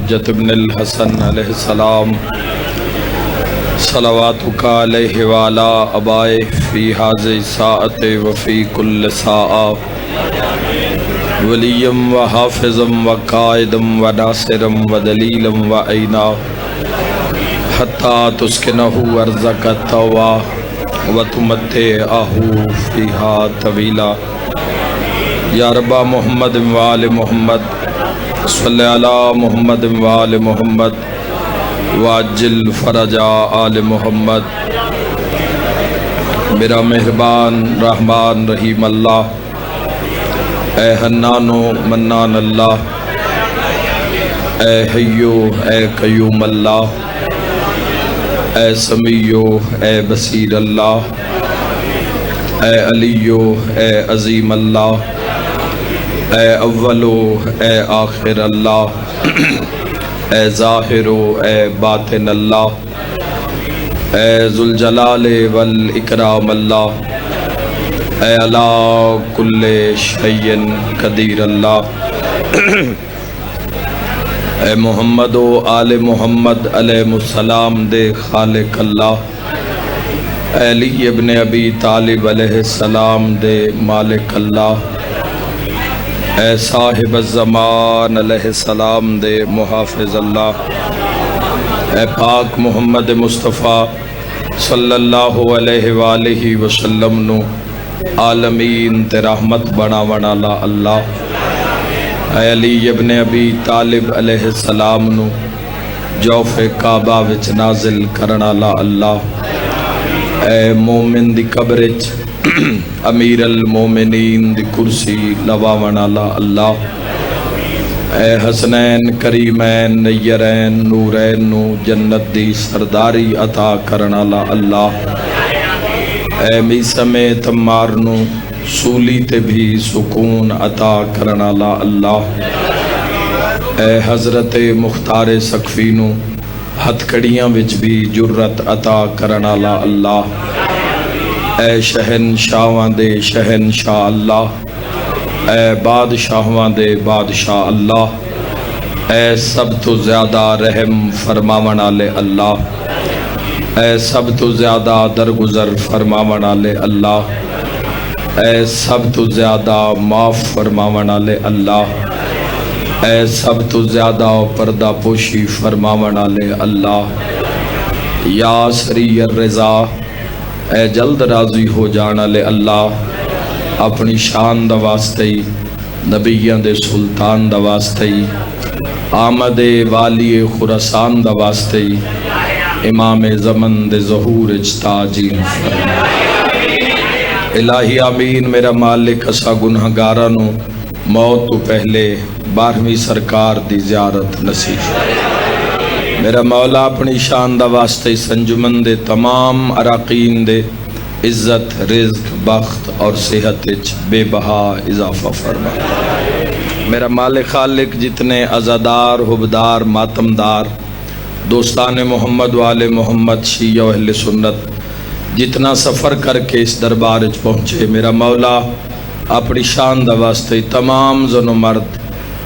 الحجۃ ابن الحسن علیہ السلام صلواتک علیہ وعلی آبائہ فی ھذہ الساعۃ وفی کل ساعہ ولیا وحافظا وقائدا وناصرا ودلیلا وعینا حتی تسکنہ ارضک طوعا وتمتعہ فیہا طویلا یا رب محمد وآل محمد صلی علی محمد وآل محمد واجل فرج آل محمد۔ میرا مہربان رحمان رحیم اللہ، اے حنان و منان اللہ، اے حیو اے قیوم اللہ، اے سمیع اے بصیر اللہ، اے علی اے عظیم اللہ، اے اول اے آخر اللہ، اے ظاہر اے باطن اللہ، اے ذوالجلال والاکرام اللہ، اے علی کل شیء قدیر اللہ۔ اے محمد و آل محمد علیہ السلام دے خالق اللہ، اے علی ابن ابی طالب علیہ السلام دے مالک اللہ، اے صاحب الزمان علیہ السلام دے محافظ اللہ، اے پاک محمد مصطفیٰ صلی اللہ علیہ وآلہ وسلم نو عالمین تے رحمت بنا لا اللہ، اے علی ابن ابی طالب علیہ السلام نو جوف کعبہ وچ نازل کرنا لا اللہ، اے مومن دی قبرچ امیر المومنین دی کرسی لواونا لا اللہ، اے حسنین کریمین نیرین نورین نو جنت دی سرداری عطا کرنا لا اللہ، اے میسم تمار نو سولی تے بھی سکون عطا کرنا لا اللہ، اے حضرت مختار سقفی نو ہتھ کڑیاں وچ بھی جرت عطا کرنا لا اللہ، اے شہنشاہاں دے شہنشاہ اللہ، اے بادشاہاں دے بادشاہ اللہ، اے سب تو زیادہ رحم فرماون والے اللہ، اے سب تو زیادہ درگزر فرماون والے اللہ، اے سب تو زیادہ معاف فرماون والے اللہ، اے سب تو زیادہ پردہ پوشی فرماون والے اللہ، یا سری الرضا اے جلد راضی ہو جانا لے اللہ، اپنی شان دا واسطے نبیان دے سلطان دا واسطے آمد والی خراسان دا واسطے امام زمن دے ظہور اجتاجین فرما۔ الہی آمین۔ میرا مالک اسا گنہگارہ نو موت تو پہلے 12ویں سرکار دی زیارت نصیب۔ میرا مولا اپنی شان دا واسطے سنجمن دے تمام اراقین دے عزت رزق بخت اور صحت بے بہا اضافہ فرما۔ میرا مالک خالق جتنے عزادار حبدار ماتمدار دوستان محمد والے محمد شیعہ و اہل سنت جتنا سفر کر کے اس دربار پہنچے، میرا مولا اپنی شان دا واسطے تمام زن و مرد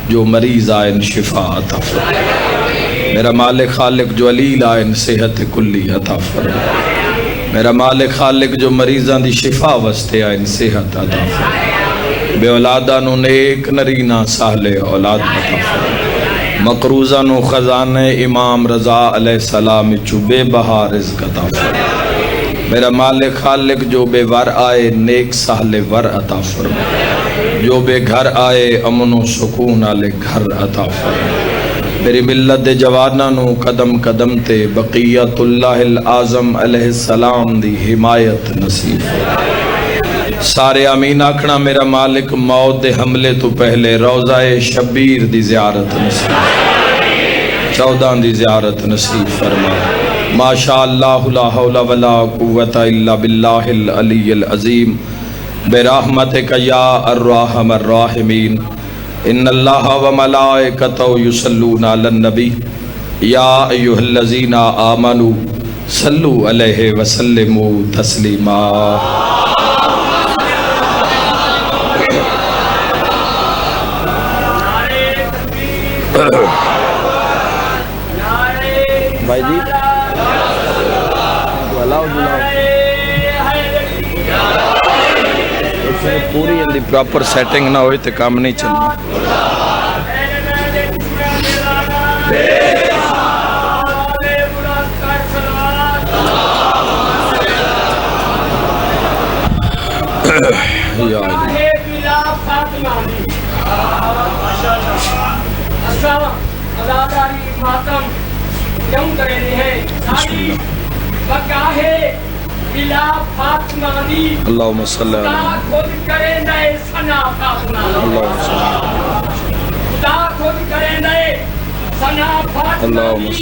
جو مریض آئین شفا عطا فرما۔ میرا مالک خالق جو علیل آئین صحت کلی عطا فرما۔ میرا مالک خالق جو مریضان دی شفا واسطے آئین صحت عطا فرما۔ بے اولادہ نو نیک نرینہ ساہل اولاد عطا فرما۔ مقروضہ نو خزانہ امام رضا علیہ السلام چو بے بہا رزق عطا فرما۔ میرا مالک خالق جو بے ور آئے نیک ساہل ور عطا فرما۔ جو بے گھر آئے امن و سکون آلے گھر عطا فرما۔ میری ملت دے جوانہ نو قدم قدم تے بقیت اللہ العظم علیہ السلام دی حمایت نصیب۔ سارے آمین آکھنا میرا مالک موت دے حملے تو پہلے روضہ شبیر دی زیارت نصیب، 14 دی زیارت نصیب فرما۔ ماشاءاللہ لا حول ولا قوت الا باللہ العلی العظیم برحمتک یا الرحم الراحمین۔ ان اللہ و ملائکتہ یصلون علی النبی یا ایہا الذین آمنوا صلو علیہ وسلموا تسلیما۔ بھائی جی پوری ان دی پراپر سیٹنگ نہ ہوئی تو کام نہیں چلنا. اللہم صلی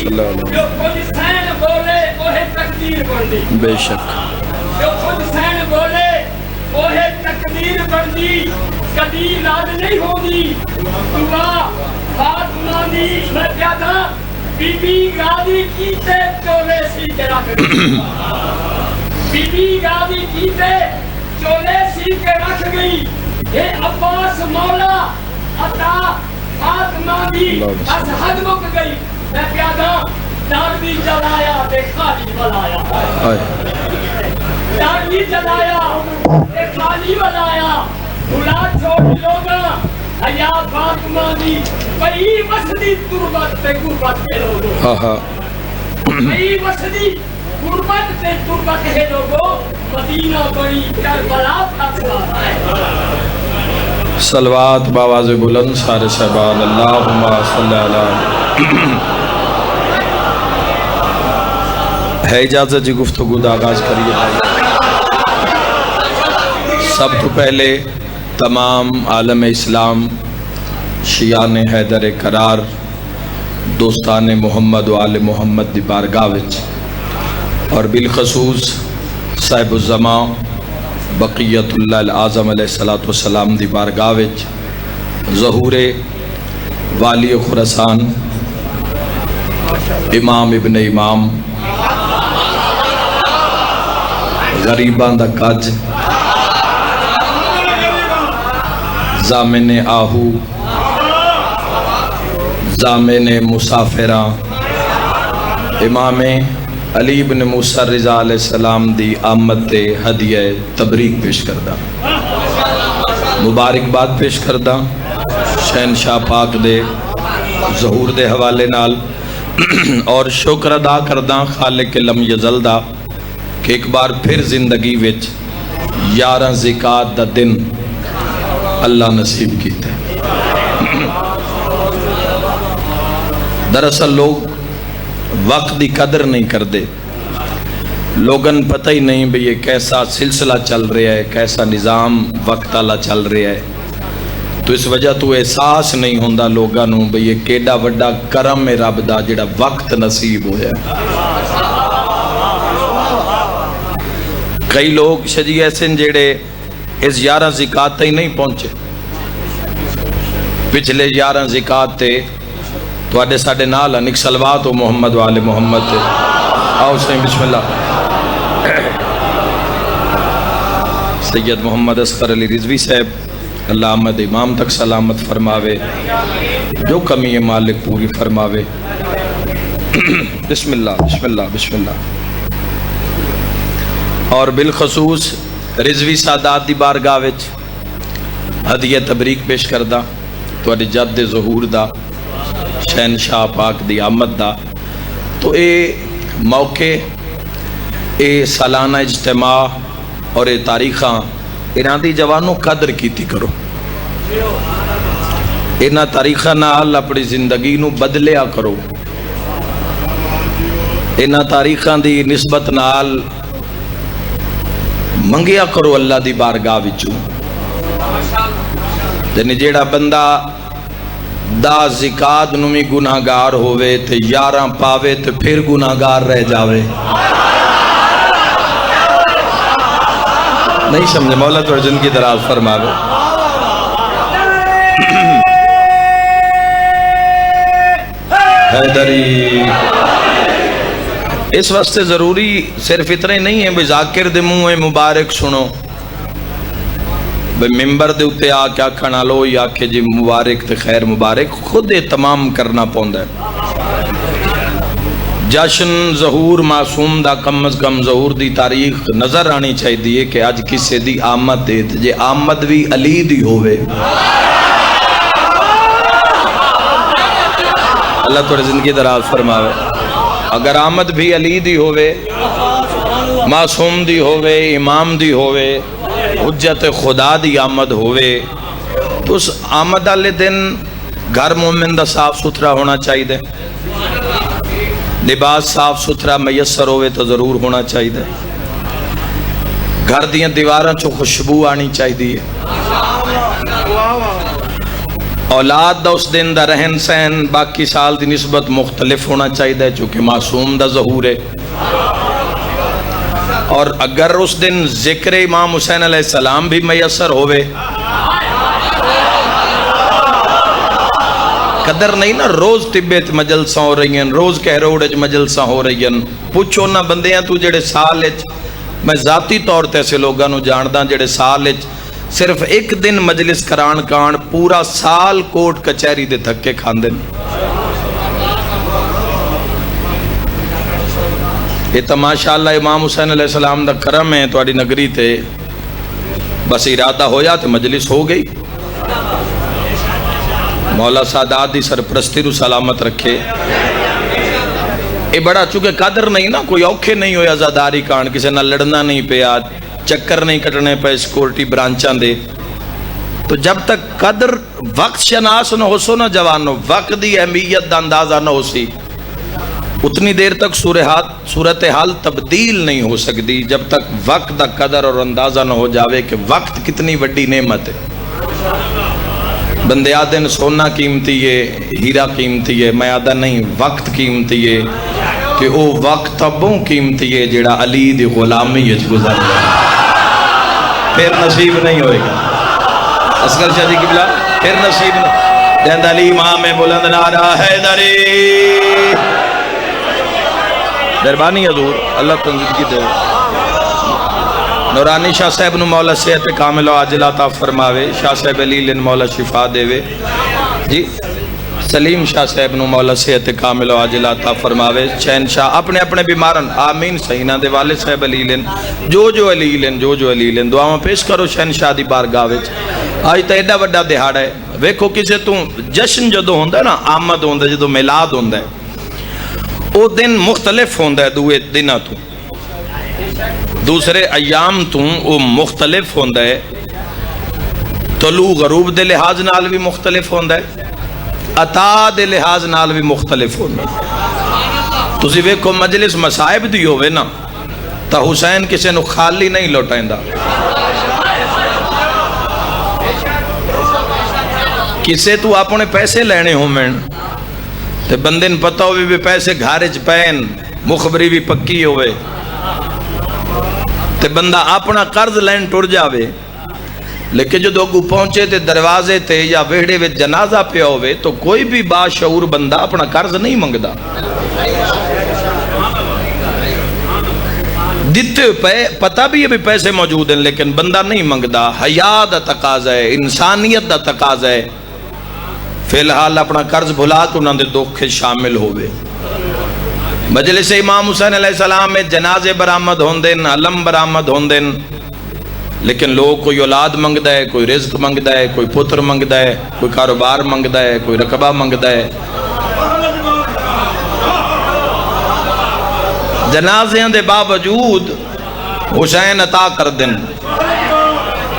اللہ بے شک اوہے تقدیر بندی کدی راد نہیں ہوگی. دعا فاطمہ دی میں پیادا بی بی غازی کیتے چولے سی کے رکھ گئی. بی بی غازی کیتے چولے سی کے رکھ گئی. اے عباس مولا عطا فاطمہ دی بس حد مک گئی. میں پیادا داروی جلایا تے خالی بلایا. داروی جلایا تے خالی بلایا. بھلا چھوڑ لوگا حیا فاطمہ دی بئی وسدی تربت تے غربت کے لوگو. بئی وسدی غربت تے تربت کے لوگو. مدینہ بڑی کربلا فاطمہ ہے. صلوات باواز بلند سارے صحبان اللہم صلی اللہ. ہے اجازت جی گفتگو دا آغاز کریے بھائی. سب تو پہلے تمام عالم اسلام شیعان حیدر قرار دوستان محمد و آل محمد دی بارگاہ وچ اور بالخصوص صاحب الزمان بقیت اللہ العظم علیہ السلام دی بارگاہ وچ ظہور والی خراسان امام ابن امام غریبان دا کج زامن آہو زامن مسافران امام علی بن موسیٰ رضا علیہ السلام دی آمد تے ہدیہ تبریک پیش کردہ. مبارکباد پیش کردہ شہنشاہ پاک دے ظہور دے حوالے نال اور شکر ادا کردہ خالق لم یزل دا کہ ایک بار پھر زندگی وچ 11 زکات دا دن اللہ نصیب کیتا ہے. دراصل لوگ وقت دی قدر نہیں کردے. لوگن پتہ ہی نہیں بھی یہ کیسا سلسلہ چل رہا ہے, کیسا نظام وقت اللہ چل رہا ہے. تو اس وجہ تو احساس نہیں ہوندہ لوگانوں بھی یہ کیڑا وڈا کرم میں رب دا جڑا وقت نصیب ہویا ہے. کئی لوگ شجی ایسے جڑے اس 11 زکات ہی نہیں پہنچے. پچھلے 11 زکات تے تو آڈے ساڑے نالا نک صلوات و محمد و آل محمد تے. آؤ سہیں بسم اللہ. سید محمد اصغر علی رضوی صاحب اللہ احمد امام تک سلامت فرماوے, جو کمی ہے مالک پوری فرماوے. بسم اللہ بسم اللہ بسم اللہ. اور بالخصوص رضوی سادات دی بارگاہ وچ ہدیہ تبریک پیش کردہ تو اڈی جد ظہور دا شہنشاہ پاک دی آمد دا. تو اے موقع اے سالانہ اجتماع اور اے تاریخاں انہاں دی جوانوں قدر کیتی کرو. انہاں تاریخاں نال اپنی زندگی نو بدلیا کرو. انہاں تاریخاں دی نسبت نال منگیا کرو اللہ دی بارگاہ وچوں. یعنی جیڑا بندہ دا زکات نمی گناہگار ہوئے تے 11 پاوے تے پھر گناہگار رہ جاوے. نہیں سمجھے مولا تو ارجن کی دراز فرماوے. حیدری اس واسطے ضروری صرف اتنے نہیں ہیں بھئی ذاکر دے منہ مبارک سنو, بھئی ممبر دے اتے آکے آکھنا لو یا کہ جی مبارک تے خیر مبارک خود اہتمام کرنا پوندا ہے. جشن ظہور معصوم دا کم از کم ظہور دی تاریخ نظر آنی چاہیے کہ اج کسے دی آمد دے جے آمد بھی علی دی ہوئے اللہ توڑے زندگی دراز فرماوے اگر آمد بھی علی دی ہوئے معصوم دی ہوئے امام دی ہوئے حجت خدا دی آمد ہوئے تو اس آمد والے دن گھر مومن دا صاف ستھرا ہونا چاہیے لباس صاف ستھرا میسر ہوئے تو ضرور ہونا چاہیے گھر دیاں دیواراں چو خوشبو آنی چاہیے اولاد دا اس دن دا رہن سہن باقی سال دی نسبت مختلف ہونا چاہیے چونکہ معصوم دا ظہور ہے اور اگر اس دن ذکر امام حسین علیہ السلام بھی میسر ہوئے قدر نہیں نا روز طبیت مجلساں ہو رہی ہیں روز کہروڑ مجلساں ہو رہی ہیں پوچھو نا بندیاں تو جڑے سال میں ذاتی طور تے سے لوگاں نو جانداں جڑے سال صرف ایک دن مجلس کران کان پورا سال کوٹ کچہری دے دھکے کھاندے یہ تو ماشاءاللہ امام حسین علیہ السلام دا کرم ہے تواڈی نگری تے بس ارادہ ہویا تے مجلس ہو گئی مولا سادات دی سرپرستی رو سلامت رکھے یہ بڑا چونکہ قدر نہیں نا کوئی اوکھے نہیں ہویا زاداری کان کسے نہ لڑنا نہیں پیا چکر نہیں کٹنے پہ سیکورٹی برانچاں دے تو جب تک قدر وقت شناس نہ ہو سو نہ جوانو وقت دی اہمیت دا اندازہ نہ ہو سی اتنی دیر تک صورتحال تبدیل نہیں ہو سکتی جب تک وقت دا قدر اور اندازہ نہ ہو جاوے کہ وقت کتنی وڈی نعمت ہے بندے آدھن سونا قیمتی ہے ہیرا قیمتی ہے میں آدھا نہیں وقت قیمتی ہے کہ او وقت ابوں قیمتی ہے جیڑا علی دی غلامی ہے گزر پھر نصیب نہیں ہوئے گا اصغر شاہ جی کی بلا پھر نصیب نہیں جہند علی امام بلند نعرہ حیدری دربانی حضور اللہ تنظیم کی دے نورانی شاہ صاحب نو مولا صحت کامل و عاجل عطا فرماوے شاہ صاحب علیلن مولا شفا دے وے جی سلیم شاہ صاحب نو مولا صحت کامل و عاجل عطا فرماوے چین شاہ اپنے اپنے بیمارن آمین سہینہ دے والد صاحب علیلن جو علیلن دعاوں پیش کرو شہن شاہ دی بارگاہ وچ آج تا ایڈا وڈا دہاڑا ہے ویکھو کسے تو جشن جدو ہوندہ ہے نا آمد ہوندہ ہے جدو میلاد ہوندہ ہے او دن مختلف ہوندہ ہے دوئے دنہ تو دوسرے ایام تو وہ مختلف ہوندہ ہے طلوع غروب دے لحاظ نال بھی مختلف ہوندہ ہے عطا دے لحاظ نال بھی مختلف ہوندہ ہے تسی ویکھو مجلس مصائب دی ہوئے نا تا حسین کسے نو خالی نہیں لوٹائندہ کسے تو اپنے پیسے لینے ہوں میں تے بندن پتہ ہوئے بھی پیسے گھارج پین مخبری بھی پکی ہوئے تے بندہ اپنا قرض لین ٹر جاوے لیکن جو دوگو پہنچے تے دروازے تے یا ویڑے وے جنازہ پہ ہوئے تو کوئی بھی باشعور بندہ اپنا قرض نہیں منگدا دیتے پہ پتہ بھی یہ بھی پیسے موجود ہیں لیکن بندہ نہیں منگدا حیا دا تقاضا ہے انسانیت دا تقاضا ہے فی الحال اپنا قرض بھلا تو انہوں نے دکھ شامل ہوئے مجلس امام حسین علیہ السلام میں جنازے برآمد ہوندن علم برآمد ہوندن لیکن لوگ کوئی اولاد منگدا ہے کوئی رزق منگدا ہے کوئی پتر منگدا ہے کوئی کاروبار منگدا ہے کوئی رقبہ منگدا ہے جنازیاں دے باوجود حسین عطا کر دن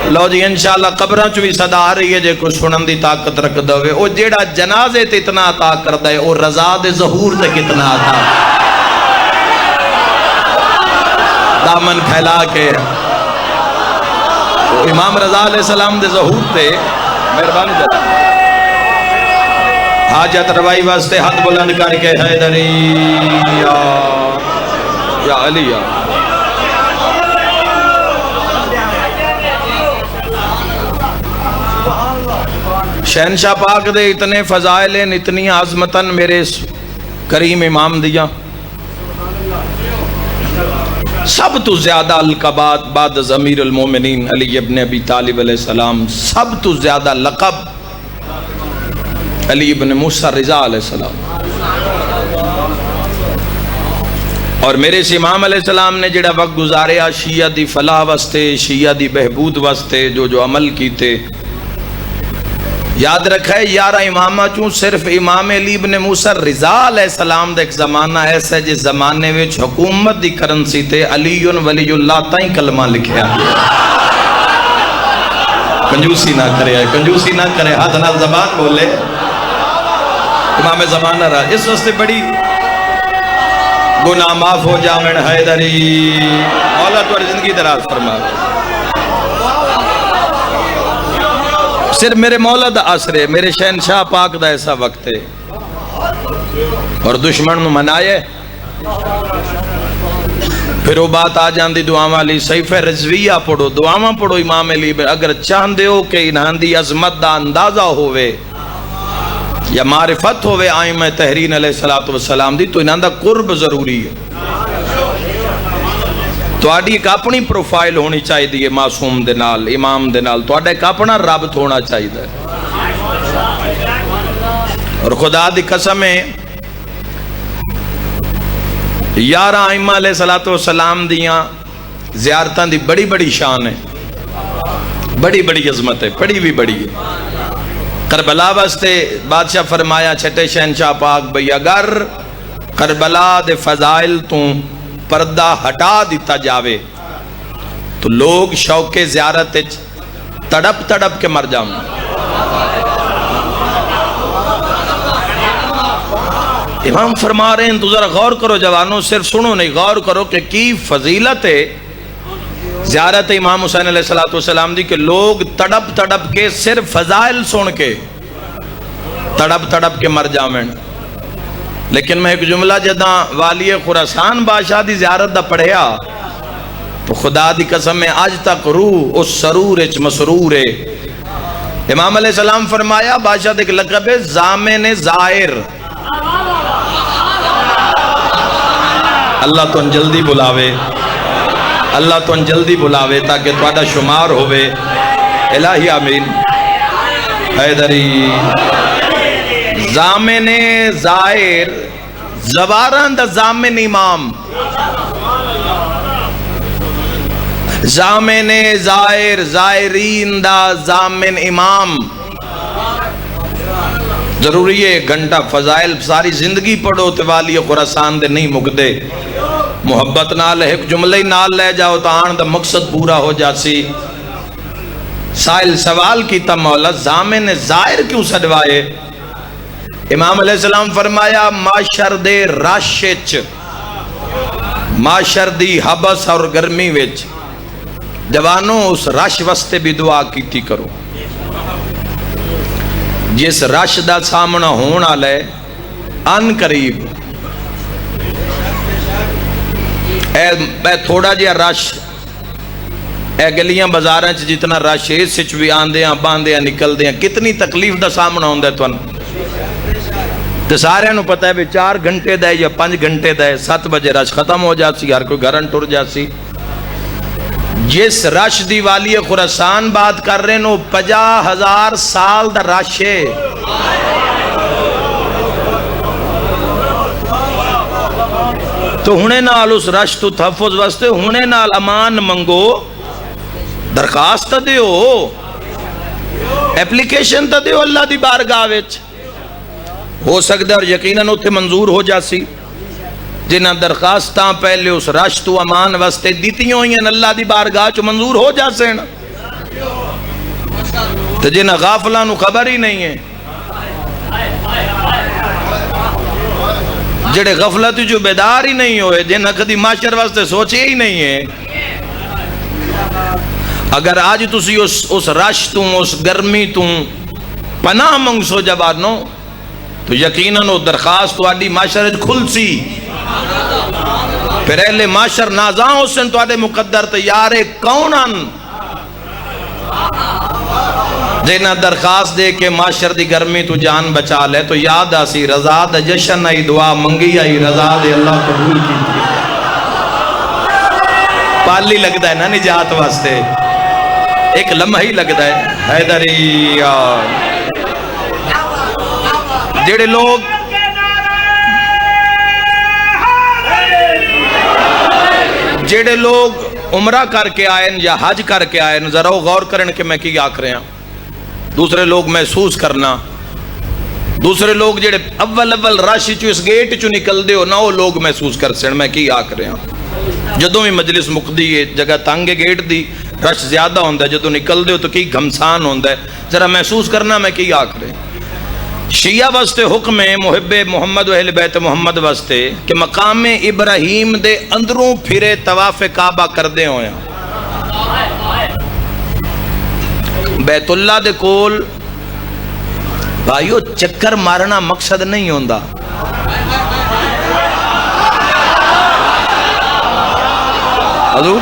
لو جی انشاءاللہ قبران چو بھی صدا آ رہی ہے جے کوئی سنن دی طاقت رکھ دوے او جیڑا جنازے تے اتنا عطا کر دے او رضا دے ظہور تے کتنا عطا دامن پھیلا کے امام رضا علیہ السلام دے ظہور تے مہربانی جاتا حاجت روائی واسطے ہاتھ بلند کر کے حیدری یا علی یا شہنشاہ پاک دے اتنے فضائلیں اتنی عظمتاً میرے کریم امام دیا سب تو زیادہ القبات بعد از امیر المومنین علی ابن ابی طالب علیہ السلام سب تو زیادہ لقب علی ابن موسیٰ رضا علیہ السلام اور میرے سے امام علیہ السلام نے جڑا وقت گزاریا شیعہ دی فلاح واسطے، شیعہ دی بہبود واسطے، جو عمل کیتے، یاد رکھا ہے 11 امامہ چوں صرف امام علی بن موسیٰ رضا علیہ السلام دا ایک زمانہ ایسا ہے جس زمانے وچ حکومت دی کرنسی تے علی ولی اللہ تائیں کلمہ لکھیا۔ کنجوسی نہ کرے، ہاتھ نہ زبان بولے، امام زمانہ رہا، اس واسطے بڑی گناہ معاف ہو جامن حیدری، مولا تو زندگی دراز فرما۔ صرف میرے مولا دا اثر ہے، میرے شہنشاہ پاک دا ایسا وقت ہے، اور دشمن نو منائے پھر وہ بات آ جاندی دعاواں والی صحیفہ رضویہ پڑھو، دعاواں پڑھو امام علی، اگر چاہندے ہو کہ انہاں دی عظمت دا اندازہ ہوئے یا معرفت ہوئے آئمہ تحرین علیہ السلام دی، تو انہاں دا قرب ضروری ہے۔ تو آڈی ایک اپنی پروفائل ہونی چاہی دی ہے، معصوم دے نال، امام دے نال، تو آڈا ایک اپنا رابط ہونا چاہی دی ہے۔ اور خدا دی قسم ہے 11 آئمہ علیہ السلام دیاں زیارتاں دی بڑی بڑی شان ہے، بڑی بڑی عظمت ہے، بڑی بھی بڑی ہے۔ کربلا واسطے بادشاہ فرمایا چھٹے شہنشاہ پاک بھئی اگر کربلا دے فضائل تو پردہ ہٹا دیتا جاوے تو لوگ شوق زیارت تڑپ تڑپ کے مر جاؤں۔ امام فرما رہے ہیں تو ذرا غور کرو جوانوں، صرف سنو نہیں، غور کرو کہ کی فضیلت ہے زیارت امام حسین علیہ السلام دی کہ لوگ تڑپ تڑپ کے صرف فضائل سن کے تڑپ تڑپ کے مر جاویں۔ لیکن میں ایک جملہ جداں والی خراسان بادشاہ دی زیارت دا پڑھیا تو خدا دی قسم میں آج تک روح اس سرور اچ مسرور ہے۔ امام علیہ السلام فرمایا بادشاہ دے لقب ہے ضامن زائر، اللہ تو جلدی بلاوے، اللہ تو جلدی بلاوے تاکہ تھوڑا شمار ہوئے، الہی آمین۔ حیدری ضامن زائر، زواران دا ضامن امام، ضامن زائر، زائرین دا ضامن امام۔ ضروری ہے گھنٹہ فضائل ساری زندگی پڑھو تو والی خراسان دے نہیں مکدے، محبت نال ایک جملے نال لے جاؤ تو آن دا مقصد پورا ہو جاسی۔ سائل سوال کیتا مولا ضامن زائر کیوں سڈوائے؟ امام علیہ السلام فرمایا معاشر دے راشچ، معاشر دی حبس اور گرمی وچ جوانوں اس رش واسطے بھی دعا کیتی کرو، جس رش دا سامنا ہونا لے ان قریب اے تھوڑا جیا رش، اے گلیاں بازاراں چ جتنا رش ہے سچ بھی آندیاں باندیاں نکلدیاں کتنی تکلیف دا سامنا ہوندا ہے تھن تے سارے نو پتہ ہے بھی 4 گھنٹے دا یا 5 گھنٹے دا 7 بجے رش ختم ہو جاسی، ہر کوئی گھرن ٹر جاسی۔ جس رش دی والی خراسان بات کر رہے نو 50,000 سال دا رش ہے۔ تو ہونے نال اس رش تو تحفظ واسطے ہونے نال امان منگو، درخواست دیو، اپلیکیشن تا دیو اللہ دی بارگاہ وچ، ہو سکتا ہے اور یقیناً اتھے منظور ہو جاسی۔ جنہ درخواستاں پہلے اس رش تو امان واسطے دیتی ہوئی ہیں اللہ دی بارگاہ چو منظور ہو جاسے نا، تو جنہ غافلہ نو خبر ہی نہیں ہے، جڑے غفلت جو بیدار ہی نہیں ہوئے، جنہ کدی معاشر واسطے سوچے ہی نہیں ہے، اگر آج تسی اس رش تم اس گرمی تم پناہ منگسو جوانوں تو یقیناً وہ درخواست تو آڈی معاشر کھل سی، پھر اہل معاشر نازاں حسن تو آڈے مقدر تیارے کونن جنہ درخواست دے کے معاشر دی گرمی تو جان بچا لے، تو یاد آسی رضا دا جشن آئی دعا منگی آئی رضا دے اللہ قبول کی تھی، پالی لگتا ہے نا نجات واسطے، ایک لمحہ ہی لگتا ہے۔ حیدری جڑے لوگ جڑے لوگ عمرہ کر کے آئے یا حج کر کے آئے ذرا غور کرن کہ میں کی آکھ رہا. دوسرے لوگ محسوس کرنا، دوسرے لوگ جڑے اول رش چو اس گیٹ چو نکل دے ہو نہ وہ لوگ محسوس کر سن میں کی آکھ رہا. جدوں بھی مجلس مقدی ہے جگہ تانگے گیٹ دی رش زیادہ ہوندہ ہے، جدوں نکل دے ہو تو کی گھمسان ہوندہ ہے، ذرا محسوس کرنا میں کی آکھ رہا. شیعہ واسطے حکم ہے محب محمد و اہل بیت محمد واسطے کہ مقام ابراہیم دے اندروں پھرے طواف کعبہ کر دے ہویا. بیت اللہ دے کول بھائیو چکر مارنا مقصد نہیں ہوندا. حضور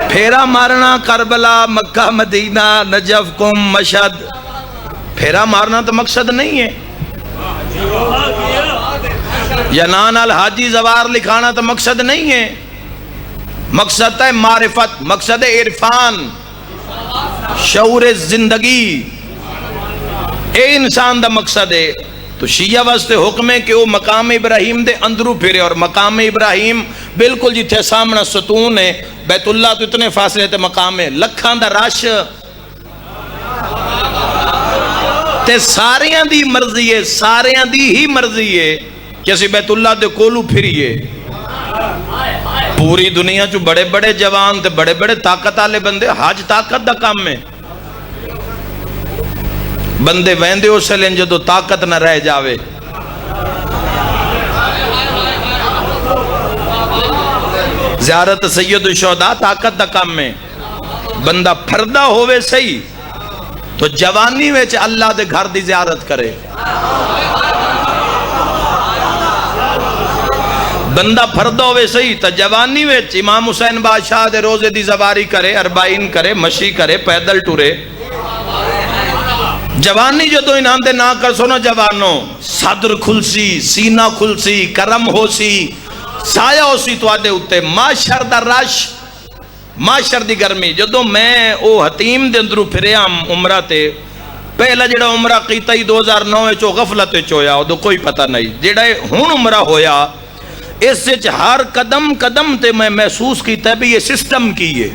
پھیرا مارنا کربلا مکہ مدینہ نجف قم مشہد پھیرا مارنا تو مقصد نہیں ہے. ینان الحاجی زوار لکھانا تو مقصد نہیں ہے. مقصد ہے معرفت، مقصد ہے عرفان، شعور زندگی، اے انسان دا مقصد ہے. تو شیعہ واسطے حکم ہے کہ وہ مقام ابراہیم دے اندروں پھرے، اور مقام ابراہیم بالکل جتھے سامنا ستون ہے. بیت اللہ تو اتنے فاصلے تے مقام ہے، لکھان دا رش تے ساریاں دی مرضی ہے، ساریاں دی ہی مرضی ہے کہ اسی بیت اللہ دے کولو پھریے. پوری دنیا چو بڑے بڑے جوان تے بڑے بڑے طاقت آلے بندے، حج طاقت دا کام ہے. بندے ویندے ہو سلیں جدو طاقت نہ رہ جاوے. زیارت سید الشہداء طاقت دا کام ہے. بندہ پھردہ ہوئے صحیح تو جوانی ویچ اللہ دے گھر دی زیارت کرے. بندہ پھردہ ہوئے صحیح تو جوانی ویچ امام حسین بادشاہ دے روزے دی زواری کرے، اربعین کرے، مشی کرے، پیدل ٹورے. جوانی جدو انہاں دے نہ کر سونا جوانوں صدر کھلسی، سینہ کھلسی، کرم ہو سی، سایہ ہو سی تو آدھے ہوتے. معاشر دا رش، معاشر دی گرمی. جدو میں او حتیم دے اندرو پھرے ہم عمرہ تے پہلا جڑا عمرہ کیتا ہی 2009 چو غفلت چویا وہ کوئی پتہ نہیں. جڑا ہون عمرہ ہویا اس سے ہر قدم قدم تے میں محسوس کیتا ہے بھی یہ سسٹم کی ہے.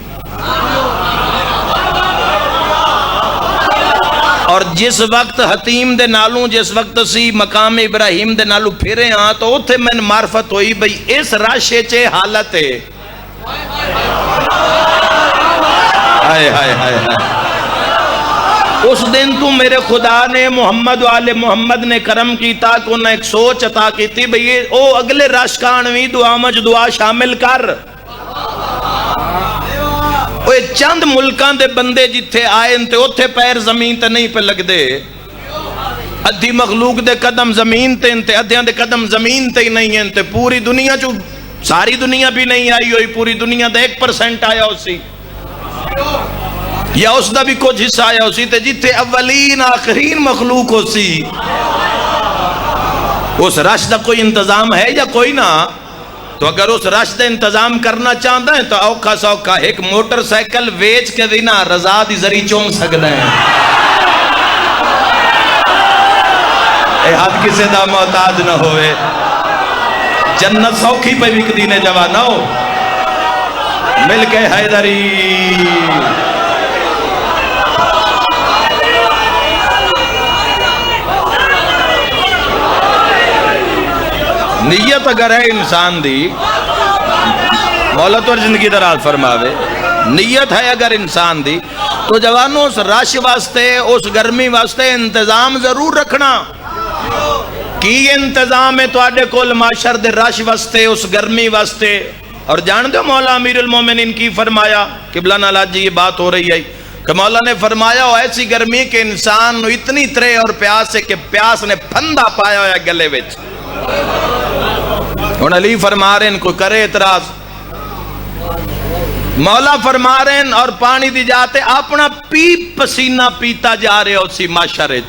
اور جس وقت حتیم دے نالوں جس وقت سی مقام ابراہیم دے نالوں پھرے ہاں تو اتھے میں معرفت ہوئی بھئی اس راشے چے حالت ہے. ہائے ہائے ہائے ہائے. اس دن تو میرے خدا نے محمد و آل محمد نے کرم کیتا کہ انہیں ایک سوچ عطا کی تھی بھئی او اگلے راشکانوی دعا مج دعا شامل کر. وہ چند ملکان دے بندے جتھے آئے انتے اتھے پیر زمین تے نہیں پہ لگ دے. ادھی مخلوق دے قدم زمین تے انتے ادھیاں دے قدم زمین تے ہی نہیں انتے. پوری دنیا چو ساری دنیا بھی نہیں آئی ہوئی، پوری دنیا دا 1% آیا ہو سی یا اس دا بھی کچھ حصہ آیا ہو سی. تے جتھے اولین آخرین مخلوق ہو سی اس رش دا کوئی انتظام ہے یا کوئی نہ. تو اگر اس رش دا انتظام کرنا چاہتا ہے تو اوکھا سوکھا ایک موٹر سائیکل ویچ کے دینا رضا دی ذری چون سکتا ہے. اے حد کسے دا محتاج نہ ہوئے. جنت سوکھی پہ وک دینے جوانو مل کے حیدری. نیت اگر ہے انسان دی مولا تو زندگی دراز فرماوے. نیت ہے اگر انسان دی تو جوانوں اس رش واسطے اس گرمی واسطے انتظام ضرور رکھنا. کی انتظام ہے تو آڈے کول معاشر دے رش واسطے اس گرمی واسطے. اور جان دو مولا امیر المومنین کی فرمایا قبلہ نالا جی یہ بات ہو رہی ہے کہ مولا نے فرمایا وہ ایسی گرمی کہ انسان اتنی ترے اور پیاس ہے کہ پیاس نے پھندا پایا ہوا گلے وچ. ان علی فرما رہے ہیں کوئی کرے اعتراض. مولا فرما رہے ہیں اور پانی دی جاتے اپنا پیپ پسینہ پیتا جا رہے ہو سی معاشرے.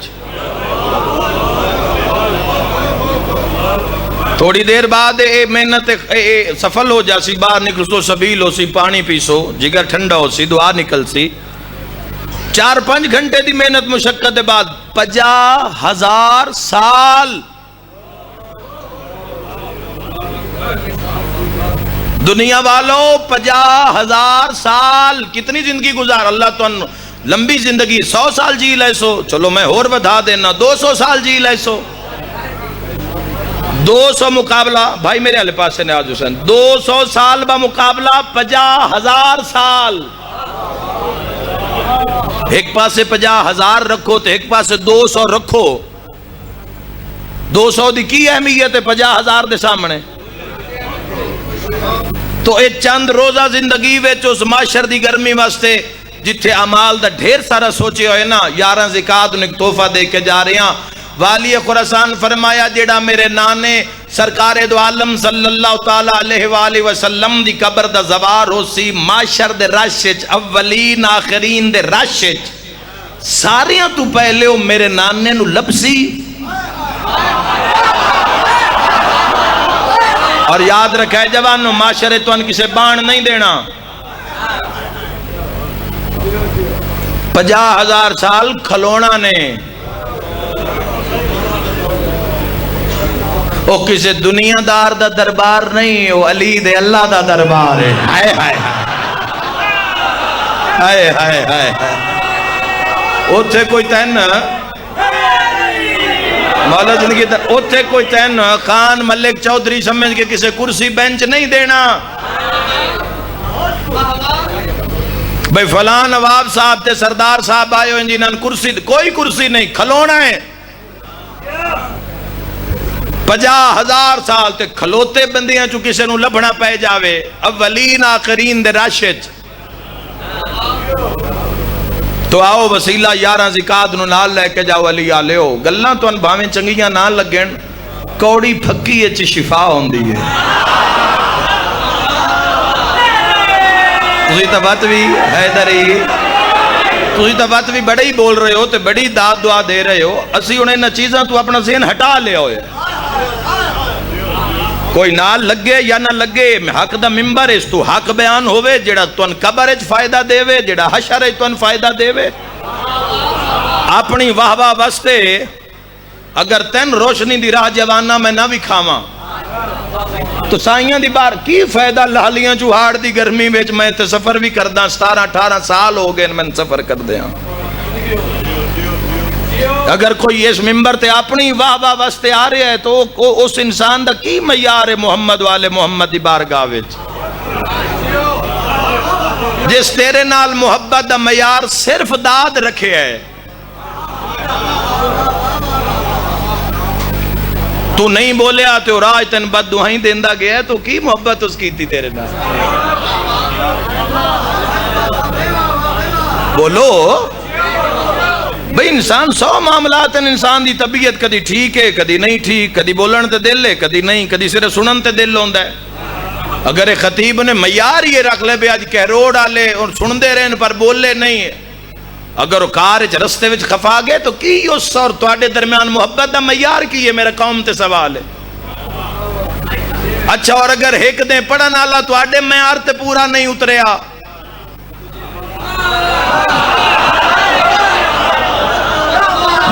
تھوڑی دیر بعد محنت سفل ہو جا سی، باہر نکل سو سبیل ہو سی، پانی پی سو، جگر ٹھنڈا ہو سی، دعا نکل سی. 4-5 گھنٹے دی محنت مشقت بعد 50,000 سال دنیا والوں 50,000 سال کتنی زندگی گزار اللہ تو لمبی زندگی 100 سال جی لے سو چلو میں اور بتا دینا 200 سال جی لے سو 200 مقابلہ بھائی میرے والے پاس سے نیاز حسین 200 سال با مقابلہ 50,000 سال ایک پاس سے 50,000 رکھو تو ایک پاس سے 200 رکھو 200 دی کی اہمیت ہے 50,000 دے سامنے تو ایک چند روزہ زندگی ویچ اس معاشر دی گرمی واسطے جتھے عمال دا ڈھیر سارا سوچے ہوئے نا 11 زکاة انہیں تحفہ دے کے جا رہے ہیں والی خراسان فرمایا جیڑا میرے نانے سرکار دو عالم صلی اللہ تعالیٰ علیہ وآلہ وسلم دی قبر دا زوار ہو سی معاشر دے راشچ اولین آخرین دے راشچ ساریاں تو پہلے ہو میرے نانے نو لبسی اور یاد رکھے جوانو معاشرے تو ان کسے بان نہیں دینا 50,000 سال کھلونا نے وہ کسی دنیا دار دا دربار نہیں وہ علی دے اللہ دا دربار ہے ہائے ہائے ہائے ہائے ہائے اوتھے کوئی تین مولا زندگی اوتھے کوئی تین خان ملک چودھری سمجھ کے کسی کرسی بینچ نہیں دینا بھئی فلان نواب صاحب تے سردار صاحب آئے ہو انجینان کرسی کوئی کرسی نہیں کھلونا ہے 50,000 سال تے کھلوتے بندیاں چو کسے نو لبھنا پہ جاوے اولین آخرین دے راشد تو آؤ وسیلہ 11 زکاة نو نال لے کے جاؤ علی آلے ہو گلنا تو ان بھاویں چنگیاں نال لگیں کوڑی پھکی اچھ شفا ہوندی ہے تُسی تباتوی حیدری تُسی تباتوی بڑے ہی بول رہے ہو تے بڑی داد دعا دے رہے ہو اسی انہیں نہ چیزاں تو اپنا ذہن ہٹا لے ہوئے کوئی نال لگے یا نہ لگے حق دا ممبر اس تو حق بیان ہوئے جڑا تو ان قبر اچھ فائدہ دے وے جڑا حشر اچھ تو ان فائدہ دے وے اپنی واہ واسطے اگر تین روشنی دی راہ جوانہ میں نہ بھی کھاواں تو سائیاں دی بار کی فائدہ لہلیاں چوہاڑ دی گرمی میں میں تے سفر بھی کرداں 17-18 سال ہو گئے میں سفر کر دیا اگر کوئی اس ممبر تے اپنی واہ واسطے آ رہے ہے تو اس انسان دا کی معیار ہے محمد والے محمد دی بارگاہ وچ جس تیرے نال محبت دا معیار صرف داد رکھے ہے تو نہیں بولے آتے اور آج تن بد دعائیں دیندہ گیا ہے تو کی محبت اس کی تھی تیرے نال بولو بھئی انسان 100 معاملات ہیں انسان دی طبیعت کدی ٹھیک ہے کدی نہیں ٹھیک کدی بولن تے دل ہے کدی نہیں کدی صرف سنن تے دل ہوندہ ہے اگر ایک خطیب نے معیار یہ رکھ لے بے آج کہرو ڈالے اور سن دے رہے ان پر بول لے نہیں اگر وہ کارج رستے وچ خفا گئے تو کی اس اور تواڈے درمیان محبت دا معیار کی ہے میرا قوم تے سوال ہے اچھا اور اگر ایک دیں پڑھن آلا تواڈے معیار تے پورا نہیں اتریا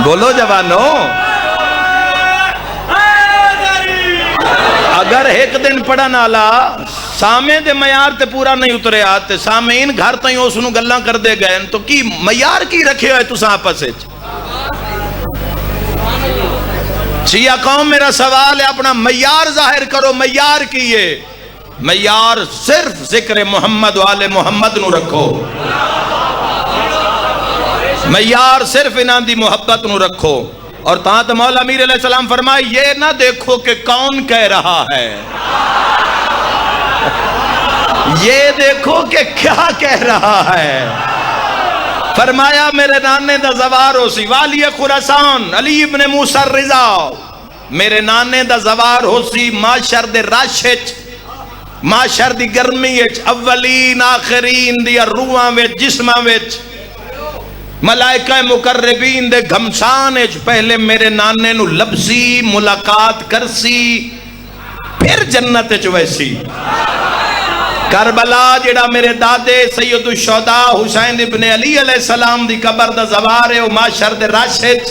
بولو جوانو اگر ایک دن پڑھن آلا سامے دے معیار تے پورا نہیں اترے آتے سامین گھر تائیں اس نو گلاں کر دے گئے تو کی معیار کی رکھے ہوئے تو آپس سے شیعہ قوم میرا سوال ہے اپنا معیار ظاہر کرو معیار کیے معیار صرف ذکر محمد والے محمد نو رکھو معیار صرف انہاں دی محبت نو رکھو اور تاں تو مولا امیر علیہ السلام فرمائے یہ نہ دیکھو کہ کون کہہ رہا ہے یہ دیکھو کہ کیا کہہ رہا ہے فرمایا میرے نانے دا زوار ہو سی والی خراسان علی ابن موسیٰ الرضا میرے نانے دا زوار ہو سی معاشر دے راشچ معاشر دی گرمی اچ اولین آخرین دی روحاں وچ جسماں وچ ملائکہ مقربین دے گھمسان اچ پہلے میرے نانے نو لبسی ملاقات کرسی پھر جنت اچ ویسی کربلا جڑا میرے دادے سید الشہداء حسین ابن علی علیہ السلام دی قبر دا زوار ہے و معاشر دے راشد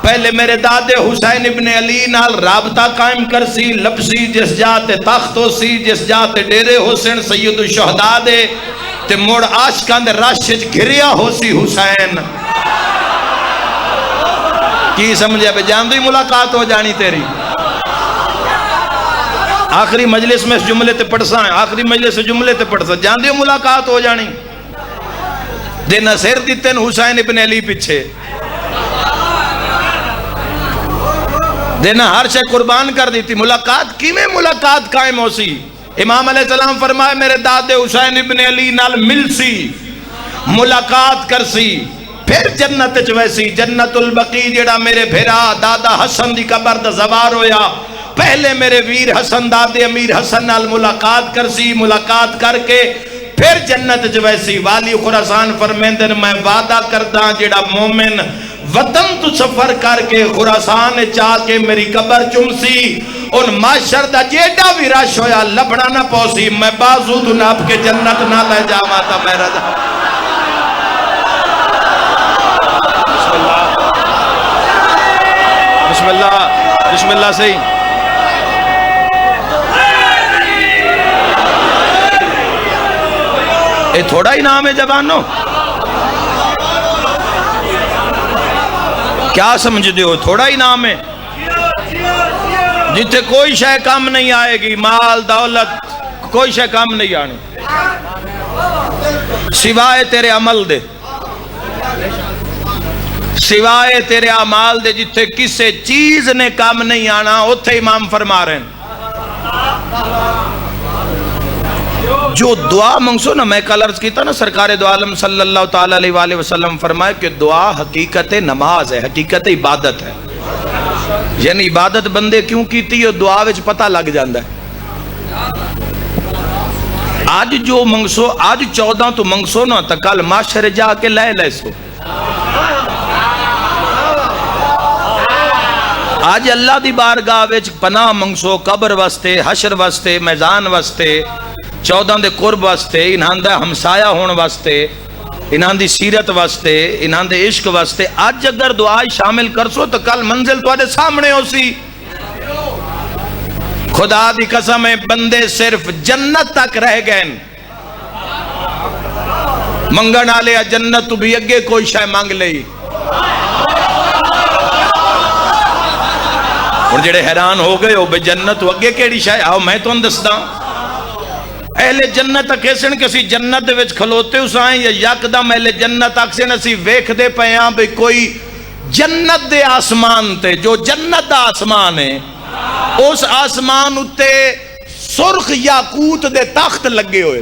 پہلے میرے دادے حسین ابن علی نال رابطہ قائم کرسی لبسی جس جاتے تخت ہو سی جس جاتے ڈیرے حسین سید الشہداء دے تے موڑ عاشقان دے راشج گھریا ہو سی حسین کی سمجھے بے جاندی ملاقات ہو جانی تیری آخری مجلس میں اس جملے تے پڑھ سائیں آخری مجلس سے جملے تے پڑھ سائیں جاندی ملاقات ہو جانی دینا سیر دیتن حسین ابن علی پیچھے دینا ہر شے قربان کر دیتی ملاقات کی میں ملاقات قائم ہو سی امام علیہ السلام فرمائے میرے دادے حسین ابن علی نال مل سی ملاقات کر سی پھر جنت چویسی جنت البقی جڑا میرے بھیرا دادا حسن دی قبر دا زوار ہویا پہلے میرے ویر حسن دادے امیر حسن نال ملاقات کر سی ملاقات کر کے پھر جنت چویسی والی خراسان فرمیندن میں وعدہ کردہ جڑا مومن وطن تو سفر کر کے خراسان چاہ کے میری قبر چمسی ان معاشر دا جیڑا بھی رش ہویا لبڑا نہ پوسی میں بازو تو ناپ کے جنت نہ لے جاوا تا میرا دا بسم اللہ بسم اللہ صحیح اے تھوڑا ہی نام ہے جوانوں کیا سمجھتے ہو تھوڑا ہی نام ہے جتے کوئی شے کم نہیں آئے گی مال دولت کوئی شے کم نہیں آنی سوائے تیرے عمل دے سوائے تیرے عمال دے جتے کسے چیز نے کم نہیں آنا اتھے امام فرما رہے ہیں جو دعا منگسو نا میں کل عرض کیتا نا سرکار دو عالم صلی اللہ تعالیٰ علیہ وسلم فرمائے کہ دعا حقیقت نماز ہے حقیقت عبادت ہے یعنی عبادت بندے کیوں کیتی ہے دعا وچ پتہ لگ جاندہ ہے آج جو منگسو آج 14 تو منگسو نا تا کل معاشرے جا کے لے سو آج اللہ دی بارگاہ وچ پناہ منگسو قبر واسطے حشر واسطے میزان واسطے 14 دے قرب واسطے انہاں دا ہمسایہ ہون واسطے انہاں دی سیرت واسطے انہاں دے عشق واسطے آج اگر دعائی شامل کرسو تو کل منزل تو آدھے سامنے ہو سی خدا دی قسم بندے صرف جنت تک رہ گئے منگن آلے جنت تو بھی اگے کوئی شے مانگ لئی اور جڑے حیران ہو گئے ہو بے جنت تو اگے کیڑی شے آؤ میں تو اندسداں اہل جنت کیسن کسی جنت وچ کھلوتے اسائیں یا یکدم اہل جنت اکسن اسی ویکھ دے پیاں بے کوئی جنت دے آسمان تے جو جنت دا آسمان ہے اس آسمان اتے سرخ یاقوت دے تخت لگے ہوئے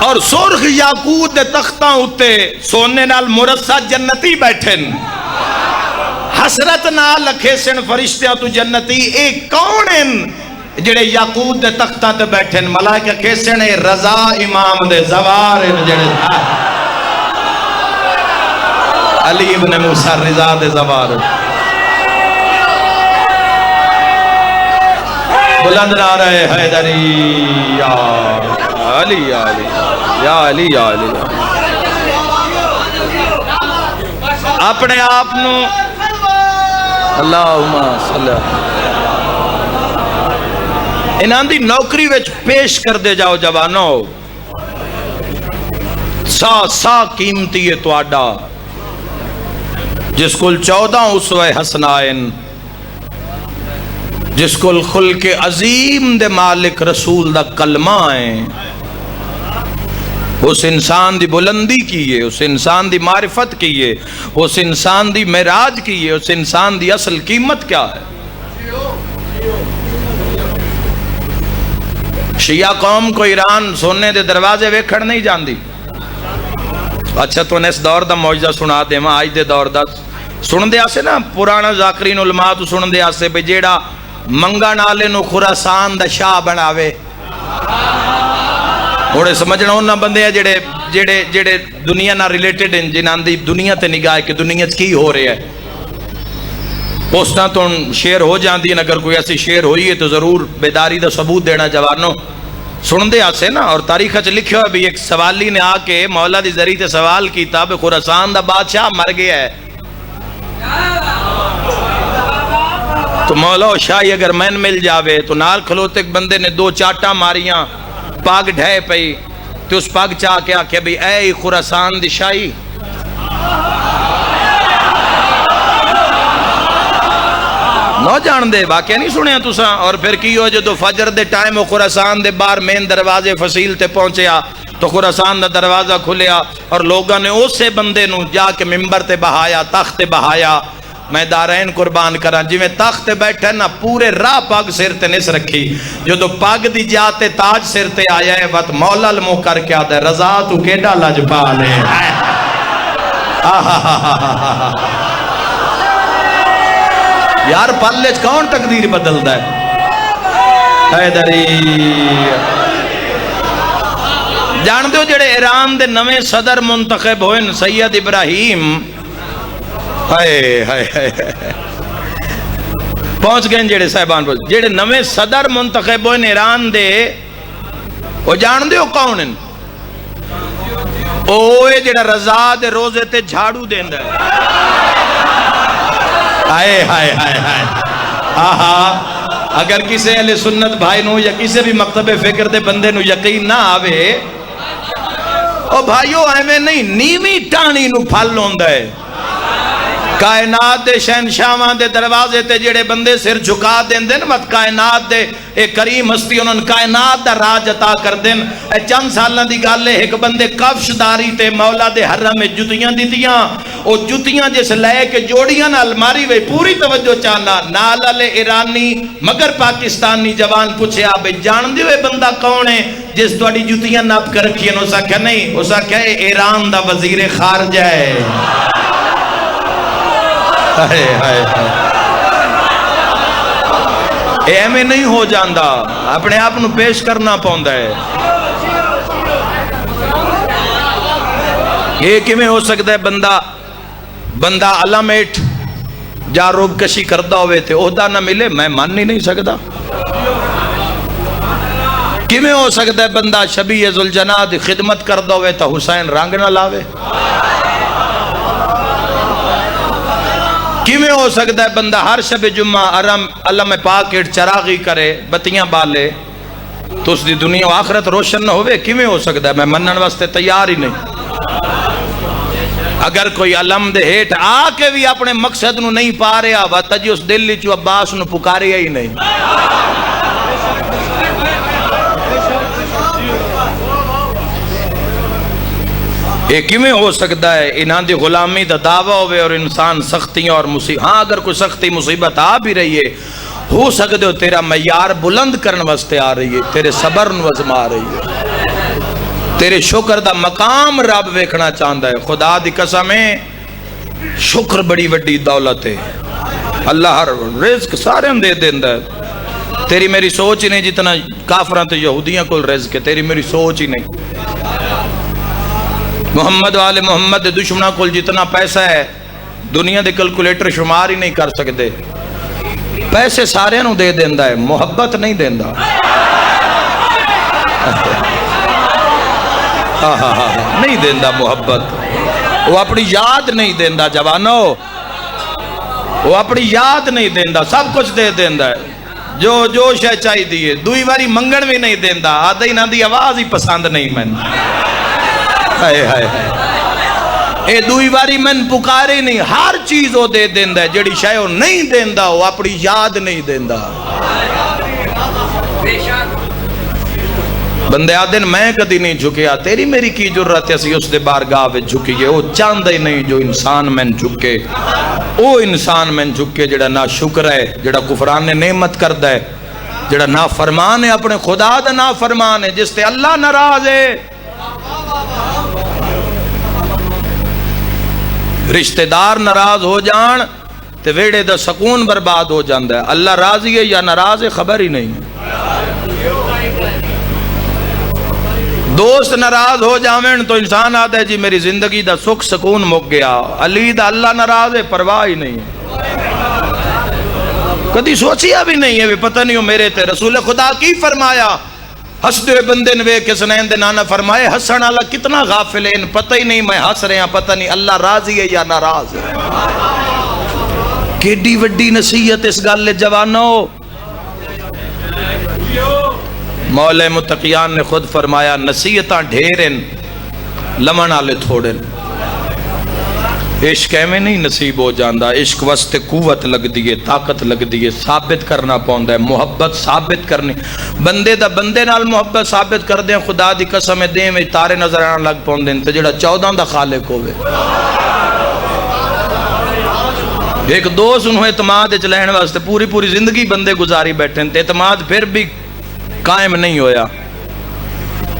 اور سرخ یاقوت دے تختاں اتے سونے نال مرصع جنتی بیٹھن حسرت نہ لکھے سن فرشتیاں تو جنتی ایک کون ہیں جڑے یاقوت دے تختہ تے بیٹھن ملائکہ کیسے نے رضا امام دے زوار جڑے علی ابن موسیٰ رضا دے زوار بلند نعرہ حیدری یا علی یا علی یا علی یا علی اپنے آپنوں اللہم صلی انہاں دی نوکری وچ پیش کر دے جاؤ جوانو سا قیمتی ہے تو آڈا جس کل 14 اسوہ حسنائن جس کل خلق عظیم دے مالک رسول دا کلمہ ہیں اس انسان دی بلندی کیے اس انسان دی معرفت کیے اس انسان دی معراج کیے اس انسان دی اصل قیمت کیا ہے شیعہ قوم کو ایران سونے دے دروازے ویکھڑ نہیں جاندی اچھا تو نے اس دور دا معجزہ سنا دے ماں آج دے دور دا سن دے آسے نا پرانا ذاکرین علماء تو سن دے آسے بے جیڑا منگا نالے نو خراسان دا شاہ بناوے اوڑے سمجھنا ہونا بندے ہیں جڑے دنیا نہ ریلیٹڈ ہیں جنہاں دی دنیا تے نگاہ کہ دنیا کی ہو رہے ہیں پوسٹاں تو شیئر ہو جاندی ہیں اگر کوئی ایسی شیئر ہوئی ہے تو ضرور بیداری دا ثبوت دینا جوانوں سن دے آسے نا، اور تاریخ چ لکھیا ہے بھی ایک سوالی نے آ کے مولا دی ذریعے تے سوال کیتا بھی خراسان دا بادشاہ مر گیا ہے، تو مولا و شاہی اگر مین مل جاوے، تو نال کھلوتے ایک بندے نے 2 چاٹاں ماریاں، پاگ ڈھے پئی، تو اس پاگ چاہ کے آکھے بھی اے خراسان دی شاہی، نو جان دے واقعہ نہیں سنیا تساں؟ اور پھر کی ہو جدو فجر دے ٹائم وہ خراسان دے باہر مین دروازے فصیل تے پہنچیا، تو خراسان دا دروازہ کھلیا اور لوگاں نے اسے بندے نو جا کے ممبر تے بہایا، تخت تے بہایا، میں دارین قربان کراں جی میں تخت تے بیٹھے نا پورے راہ پاگ سر تے نس رکھی، جدو پاگ دی جاتے تاج سر تے آیا ہے وقت مولا المو کر کے آدھے رضا تو کیڈا لجپال ہے، یار پلے کون تقدیر بدل دا ہے؟ حیدری جان دے ہو جڑے ایران دے نویں صدر منتخب ہوئے سید ابراہیم، پہنچ گئے جڑے صاحبان پہنچ جڑے نویں صدر منتخب ہوئے ایران دے، وہ جان دے ہو کون ہیں؟ اوے جڑا رضا دے روزے تے جھاڑو دین دا ہے، ہائے ہائے ہائے ہائے، اگر کسی اہل سنت بھائی نو یا کسی بھی مکتب فکر دے بندے نو یقین نہ آوے، او بھائیو ایویں نہیں، نیویں ٹانی نو پھل ہوندا ہے، کائنات دے شہنشاہاں دے دروازے تے جڑے بندے سر جھکا دین دن وقت کائنات دے ایک کریم ہستی انہوں نے کائنات دا راج عطا کر دین، اے چند سالہ دی گالے ایک بندے کفش داری تے مولا دے حرم میں جتیاں دیتیاں، او جتیاں جس لئے کے جوڑیاں نہ الماری وے پوری توجہ چاہنا، نالل ایرانی مگر پاکستانی جوان پوچھے آبے جان دیوے بندہ کون ہے جس توڑی جتیاں ناپ کر رکھی ہیں؟ اسا کہا نہیں، اسا کہا ایران دا وزیر خارجہ ہے، ہائے ہائے ہائے، ایمیں نہیں ہو جاندہ، اپنے آپ نو پیش کرنا پوندا ہے، یہ کیویں ہو سکتا ہے بندہ علمیٹ جا روب کشی کردہ ہوئے تھے عہدہ نہ ملے؟ میں مان نہیں سکتا۔ کیویں ہو سکتا ہے بندہ شبیہ ذوالجناح دی خدمت کردہ ہوئے تھا حسین رنگ نہ لاوے؟ کیویں ہو سکتا ہے بندہ ہر شب جمعہ علم پاکٹ چراغی کرے بتیاں بالے تو اس دی دنیا و آخرت روشن نہ ہوئے؟ کیویں ہو سکتا ہے؟ میں منن واسطے تیار ہی نہیں۔ اگر کوئی علم دے ہیٹ آ کے بھی اپنے مقصد نو نہیں پا رہا وقت جی اس دلی چو عباس نو پکاریا ہی نہیں۔ یہ کیویں ہو سکتا ہے؟ انہاں دی غلامی دا دعویٰ ہوئے اور انسان سختیاں اور مصیبت، ہاں اگر کوئی سختی مصیبت آ بھی رہی ہے ہو سکتے ہو تیرا معیار بلند کرنے واسطے آ رہی ہے، تیرے صبر نو آزما رہی ہے، تیرے شکر دا مقام رب ویکھنا چاہتا ہے۔ خدا دی قسمیں شکر بڑی وڈی دولت ہے، اللہ ہر رزق سارے ہم دے دیندا ہے، تیری میری سوچ ہی نہیں جتنا کافراں تے یہودیاں کول رزق ہے، تیری میری سوچ ہی نہیں۔ محمد والے محمد دشمنہ کل جتنا پیسہ ہے دنیا دے کلکولیٹر شمار ہی نہیں کر سکتے، پیسے سارے نو دے دیندا ہے، محبت نہیں دیندا، نہیں دیندا محبت، وہ اپنی یاد نہیں دیندا جوانو، وہ اپنی یاد نہیں دیندا، سب کچھ دے دیندا ہے، جو شے چاہی دیئے، دوئی باری منگن بھی نہیں دیندا، آدھا ہی نہ دی آواز ہی پسند نہیں من، ہائے ہائے اے دوئی باری من پکارے نہیں، ہر چیز وہ دے دیندا ہے، جڑی شے وہ نہیں دیندا وہ اپنی یاد نہیں دیندا۔ بندے آدھن میں کدی نہیں جھکیا، تیری میری کی جرت ہے اسی اس دے بارگاہ وچ جھکیے، وہ چاندہ ہی نہیں جو انسان میں جھکے، وہ انسان میں جھکے جڑا نا شکر ہے، جڑا کفران نے نعمت کردہ ہے، جڑا نا فرمان ہے اپنے خدا دا نا فرمان ہے، جس تے اللہ ناراض ہے۔ رشتہ دار ناراض ہو جان تے ویڑے دا سکون برباد ہو جاندہ ہے، اللہ راضی ہے یا ناراض ہے خبر ہی نہیں۔ دوست ناراض ہو جاویں تو انسان آتا ہے جی میری زندگی دا سکھ سکون مک گیا، علی دا اللہ ناراض ہے پرواہ ہی نہیں، کدی سوچیا بھی نہیں ہے، پتہ نہیں ہو میرے تے رسول خدا کی فرمایا ہس دے بندے نے ویکھ کے سنین دے نانا فرمائے ہسن والا کتنا غافل ہے، پتہ ہی نہیں میں ہس رہا، پتہ نہیں اللہ راضی ہے یا ناراض ہے۔ کیڈی وڈی نصیحت اس گل لے جوانو۔ مولا متقیان نے خود فرمایا نصیحتاں ڈھیر ہیں لمن والے تھوڑے۔ عشق ایویں نہیں نصیب ہو جاندہ، عشق واسطے قوت لگ دیئے، طاقت لگ دیئے، ثابت کرنا پوندا ہے، محبت ثابت کرنی۔ بندے دا بندے نال محبت ثابت کر دیں، خدا دی قسم دیں میں تارے نظر آنا لگ پوندے تے جڑا 14 دا خالق ہوئے۔ ایک دوست انہوں اعتماد چلین واسطے پوری پوری زندگی بندے گزاری بیٹھے تے اعتماد پھر بھی قائم نہیں ہویا،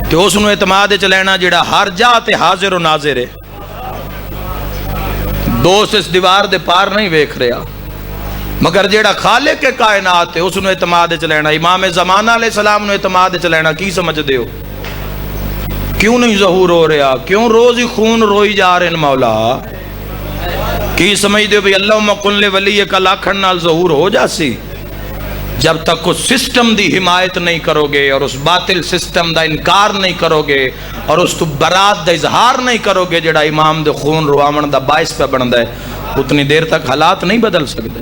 تو اس انہوں اعتماد چلینا جڑا ہر جا تے حاضر و ناظر ہے۔ دوست اس دیوار دے پار نہیں ویکھ رہا، مگر جیڑا خالق کے کائنات ہے اس نے اعتماد چلینا۔ امام زمانہ علیہ السلام نے اعتماد چلینا کی سمجھ دے ہو؟ کیوں نہیں ظہور ہو رہا؟ کیوں روز ہی خون روئی جا رہے ہیں مولا؟ کی سمجھ دے ہو بھئی اللہم قل ولی کا لاکھن نال ظہور ہو جاسی؟ جب تک اس سسٹم دی حمایت نہیں کرو گے اور اس باطل سسٹم دا انکار نہیں کرو گے اور اس تو برات دا اظہار نہیں کرو گے جڑا امام دے خون روامن دا باعث پہ بندا ہے، اتنی دیر تک حالات نہیں بدل سکتے۔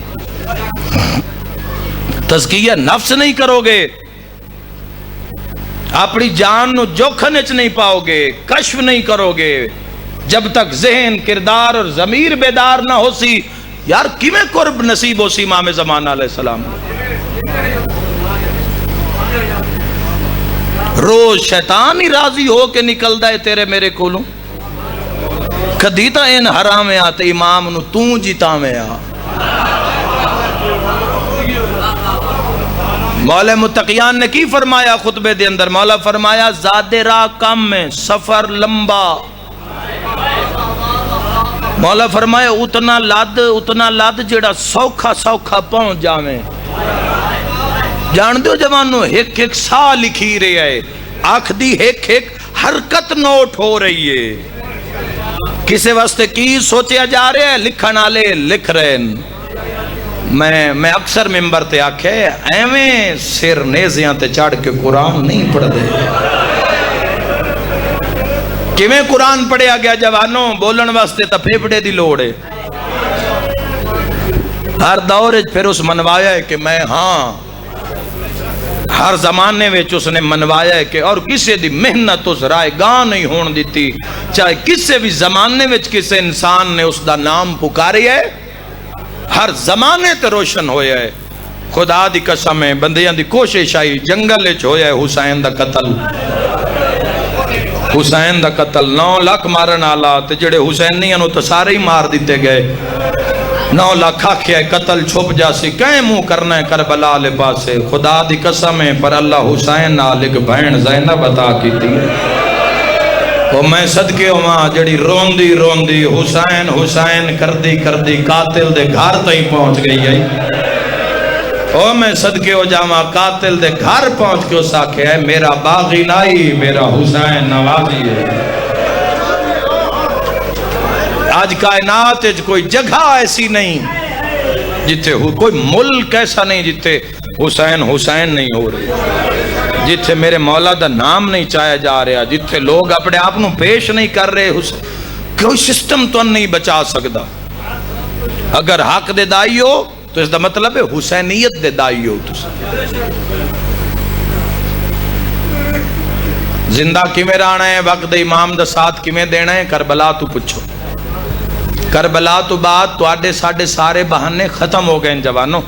تزکیہ نفس نہیں کرو گے، اپنی جان نو جوکھن اچ نہیں پاؤ گے، کشف نہیں کرو گے، جب تک ذہن کردار اور ضمیر بیدار نہ ہو سی۔ یار کیویں قرب نصیب ہو سی امام زمانہ علیہ السلام؟ روز شیطان ہی راضی ہو کے نکل دائے تیرے میرے کولوں، کدی تا این حرام آتے امام نو توں جیتا میں آ۔ مولا متقیان نے کی فرمایا خطبے دے اندر؟ مولا فرمایا زادے راہ کم میں سفر لمبا۔ مولا فرمایا اتنا لد جڑا سوکھا سوکھا پہنچ جاویں۔ جان دیو جوانو ایک ایک سا لکھی رہے ہے، آنکھ دی ایک ایک حرکت نوٹ ہو رہی ہے، کسے واسطے کی سوچیا جا رہے ہیں، لکھن آلے لکھ رہے ہیں۔ میں اکثر ممبر تے آکھے ایویں سر نیزیاں تے چڑھ کے قرآن نہیں پڑھ دے۔ کیویں قرآن پڑھیا گیا جوانوں؟ بولن واسطے تا پھیپڑے دی لوڑ ہے۔ ہر دور پھر اس منوایا ہے کہ میں ہاں، ہر زمانے میں اس نے منوایا ہے کہ اور کسے دی محنت اس رائے گاہ نہیں ہون دیتی، چاہے کسے بھی زمانے میں کسے انسان نے اس دا نام پکاری ہے، ہر زمانے تے روشن ہویا ہے۔ خدا دی قسم ہے بندیاں دی کوشش آئی، جنگل اچ ہویا ہے حسین دا قتل، حسین دا قتل 9 لاکھ مارن آلا تے جڑے حسینیاں نو تو سارے ہی مار دیتے گئے، 9 لاکھ آکھیا ہے قتل چھپ جاسی، کہیں منہ کرنا ہے کربلا لے پاسے۔ خدا دی قسم ہے پر اللہ حسین نالک بہن زینب عطا کی تھی، وہ میں صدقے ہوا جڑی روندی روندی حسین حسین کردی کردی قاتل دے گھر تائیں پہنچ گئی ہے۔ او میں صدقے ہو جاما قاتل دے گھر پہنچ کے اس آکھے ہے میرا باغی لائی میرا حسین نوازی ہے۔ آج کائنات کوئی جگہ ایسی نہیں جتے کوئی ملک ایسا نہیں جتے حسین حسین نہیں ہو رہے، جتے میرے مولا دا نام نہیں چاہیا جا رہا، جتے لوگ اپنے آپ نو پیش نہیں کر رہے، کوئی سسٹم تو نہیں بچا سکتا۔ اگر حق دے دائی ہو تو اس دا مطلب ہے حسینیت دے دائی ہو۔ زندہ کیویں رہنا ہے، وقت دے امام دا ساتھ کیویں دینا ہے، کربلا تو پوچھو۔ کربلا تو بعد تو آڈے ساڑھے سارے بہانے ختم ہو گئے جوانوں۔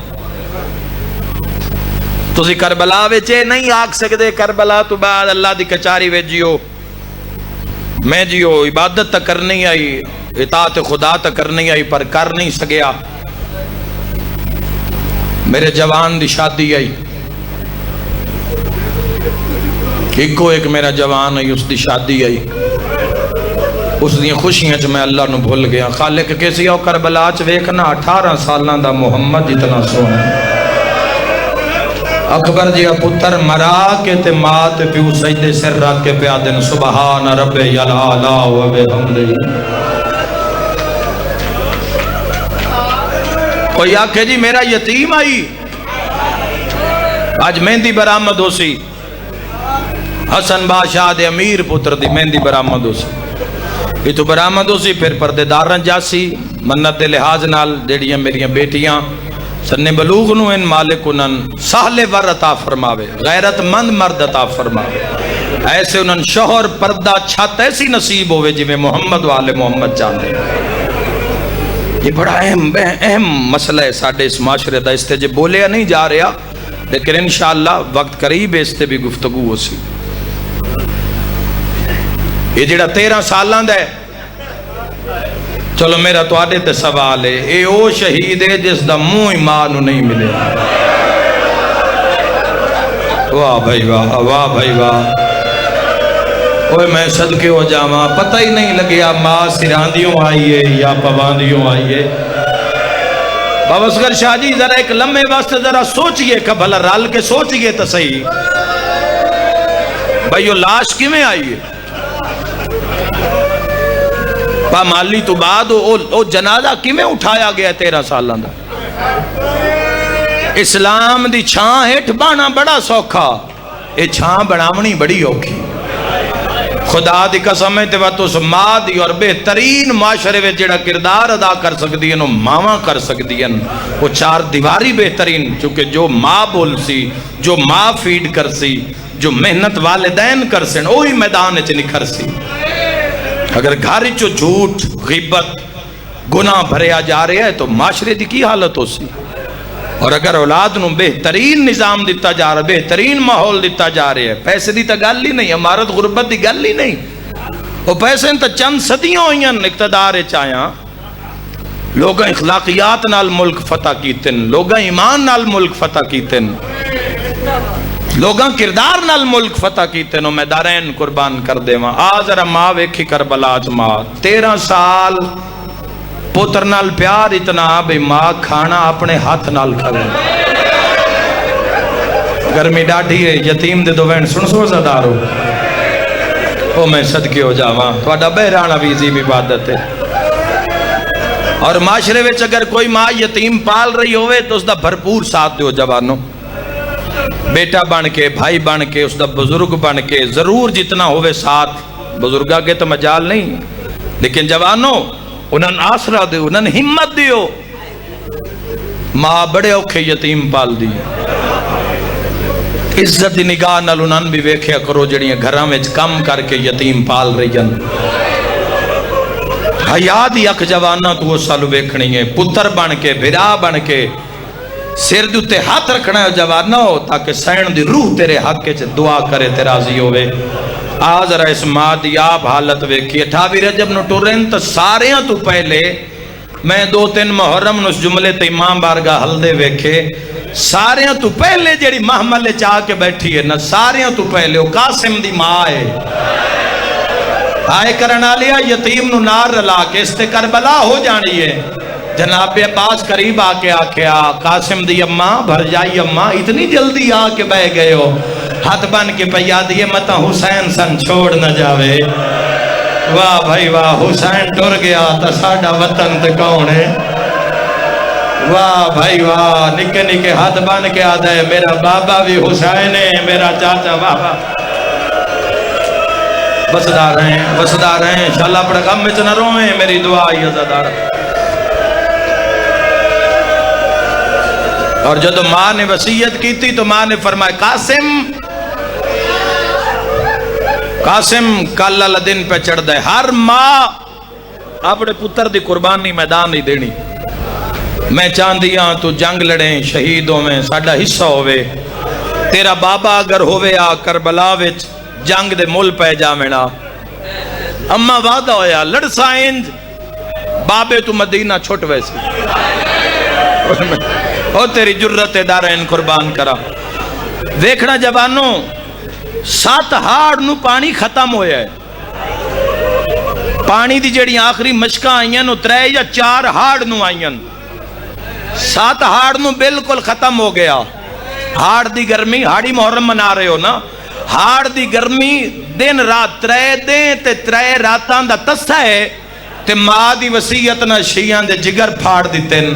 تسی کربلا ویچے نہیں آکھ سکتے کربلا تو بعد اللہ دی کچاری وے جیو، میں جیو عبادت تک کرنی آئی، اطاعت خدا تک کرنی آئی پر کر نہیں سکیا۔ میرے جوان دی شادی آئی، ایکو ایک میرا جوان آئی، اس دی شادی آئی، اس دی خوشیاں چ میں اللہ نو بھول گیا۔ خالق کیسی ہو کربلا چ ویکھنا 18 سالاں دا محمد اتنا سونا، اکبر جی پتر مرا کے تے مات پیو سجدے سر رکھ کے پیا دن سبحان رب یلالا و بحمدہ۔ کوئی آکھے جی میرا یتیم آئی، آج مہندی برآمد ہو سی، حسن بادشاہ دے امیر پتر دی مہندی برآمد ہو سی یہ تو برآمد ہو سی پھر پردے دارن جاسی منت دے لحاظ نال جڑیاں میریاں بیٹیاں سن بلوغ نو ان مالک انہن سہل ور عطا فرماوے غیرت مند مرد عطا فرماوے ایسے انہن شوہر پردہ چھت ایسی نصیب ہوئے جی میں محمد و آل محمد چاہتے یہ بڑا اہم مسئلہ ہے ساڑھے اس معاشرے دا اس تے جے بولیا نہیں جا رہا لیکن انشاءاللہ وقت قریب اس تے بھی گفتگو ہو سی یہ جڑا 13 سالان دا ہے چلو میرا تو آدھے تے سوال ہے اے او شہید ہے جس دا منہ ماں نو نہیں ملے واہ بھائی واہ واہ بھائی واہ اوہ میں صدقے ہو جاواں پتہ ہی نہیں لگیا ماں سراندیوں آئیے یا پواندیوں آئیے بابا اصغر شاہ جی ذرا ایک لمحے واسطے ذرا سوچئے کہ بھلا رال کے سوچئے تو صحیح بھائی وہ لاش کی میں آئیے پامالی تو بعد او جنازہ کی میں اٹھایا گیا 13 سالان دا اسلام دی چھان ہیٹھ بانا بڑا سوکھا اے چھان بناونی بڑی اوکھی خدا دی قسم ہے تو اس ماں دی اور بہترین معاشرے میں جڑا کردار ادا کر سکتی ہیں وہ ماں کر سکتی ہیں وہ 4 دیواری بہترین چونکہ جو ماں بول سی جو ماں فیڈ کر سی جو محنت والدین کر سن وہی میدان چ نکھر سی اگر گھر چو جھوٹ غیبت گناہ بھریا جا رہا ہے تو معاشرے دی کی حالت ہو سی اور اگر اولاد نو بہترین نظام دیتا جا رہا ہے بہترین ماحول دیتا جا رہا ہے پیسے دی تا گل ہی نہیں امارت غربت دی گل ہی نہیں وہ پیسے تا چند صدیوں ہوئیں اقتدار چاہیاں لوگاں اخلاقیات نال ملک فتح کیتن لوگاں ایمان نال ملک فتح کیتن لوگاں کردار نال ملک فتح کیتن میں دارین قربان کر دے ماں آج ذرا ماں ویکھی کربلا چ ماں 13 سال پتر نال پیار اتنا بھئی ماں کھانا اپنے ہاتھ نال کھانا گرمی ڈاٹھی ہے یتیم دے دو وین سن سو زدارو او میں صدقے ہو جاواں تو اڈا بہرانہ بھی عظیم عبادت ہے اور معاشرے وچ اگر کوئی ماں یتیم پال رہی ہوئے تو اس دا بھرپور ساتھ دیو جوانوں بیٹا بن کے بھائی بن کے اس دا بزرگ بن کے ضرور جتنا ہوئے ساتھ بزرگا کے تو مجال نہیں لیکن جوانوں انہاں آسرہ دیو انہاں ہمت دیو ماں بڑے اوکھے یتیم پال دی عزت نگاہ نال انہاں بھی ویکھیا کرو جڑیاں گھراں وچ کم کر کے یتیم پال رہی ہیں حیا دی اک جواناں تو سالو ویکھنی ہے پتر بن کے بھرا بن کے سر دے تے ہاتھ رکھنا ہے جواناں ہو تاکہ سین دی روح تیرے حق وچ دعا کرے تے راضی ہوے آج ذرا اس ماں دی آپ حالت ویکھی 28 رجب نو ٹرن تو ساریاں تو پہلے میں 2-3 محرم نو اس جملے تے امام بارگاہ حلدے ویکھے ساریاں تو پہلے جڑی محمل چاہ کے بیٹھی ہے نا ساریاں تو پہلے وہ قاسم دی ماں ہے آئے کرنا لیا یتیم نو نار رلا کے اس تے کربلا ہو جانی ہے جناب عباس قریب آکے آکھیا قاسم دی اماں بھر جائی اماں اتنی جلدی آکے بہ گئے ہو ہاتھ بن کے پیا دیئے متا حسین سن چھوڑ نہ جاوے واہ بھائی واہ حسین ٹر گیا تا ساڑھا وطن تے کون ہے واہ بھائی واہ نکے نکے ہاتھ بن کے آدھا ہے میرا بابا بھی حسین ہے میرا چاچا بابا بسدار ہیں انشاءاللہ اپنے غم میں چنہ روئیں میری دعا ہی عزادار اور جب ماں نے وصیت کی تھی تو ماں نے فرمایا قاسم کل اللہ دن پہ چڑھ دے ہر ماں اپنے پتر دی قربانی میدان نہیں دینی میں چاندیاں تو جنگ لڑیں شہیدوں میں ساڑھا حصہ ہوئے تیرا بابا اگر ہوئے آ کربلا وچ جنگ دے مل پہ جامنا اما وعدہ ہویا لڑ سائنج بابے تو مدینہ چھوٹ ویسی او تیری جرت دارین قربان کرا دیکھنا جوانوں 7 ہاڑ نو پانی ختم ہویا ہے پانی دی جڑی آخری مشکاں آئیں نو 3 یا 4 ہاڑ نو آئیں 7 ہاڑ نو بالکل ختم ہو گیا ہاڑ دی گرمی ہاڑی محرم منا رہے ہو نا ہاڑ دی گرمی دن رات 3 دن تے 3 راتاں دا تسا ہے تے ماں دی وسیعت نہ شیعان دے جگر پھاڑ دیتن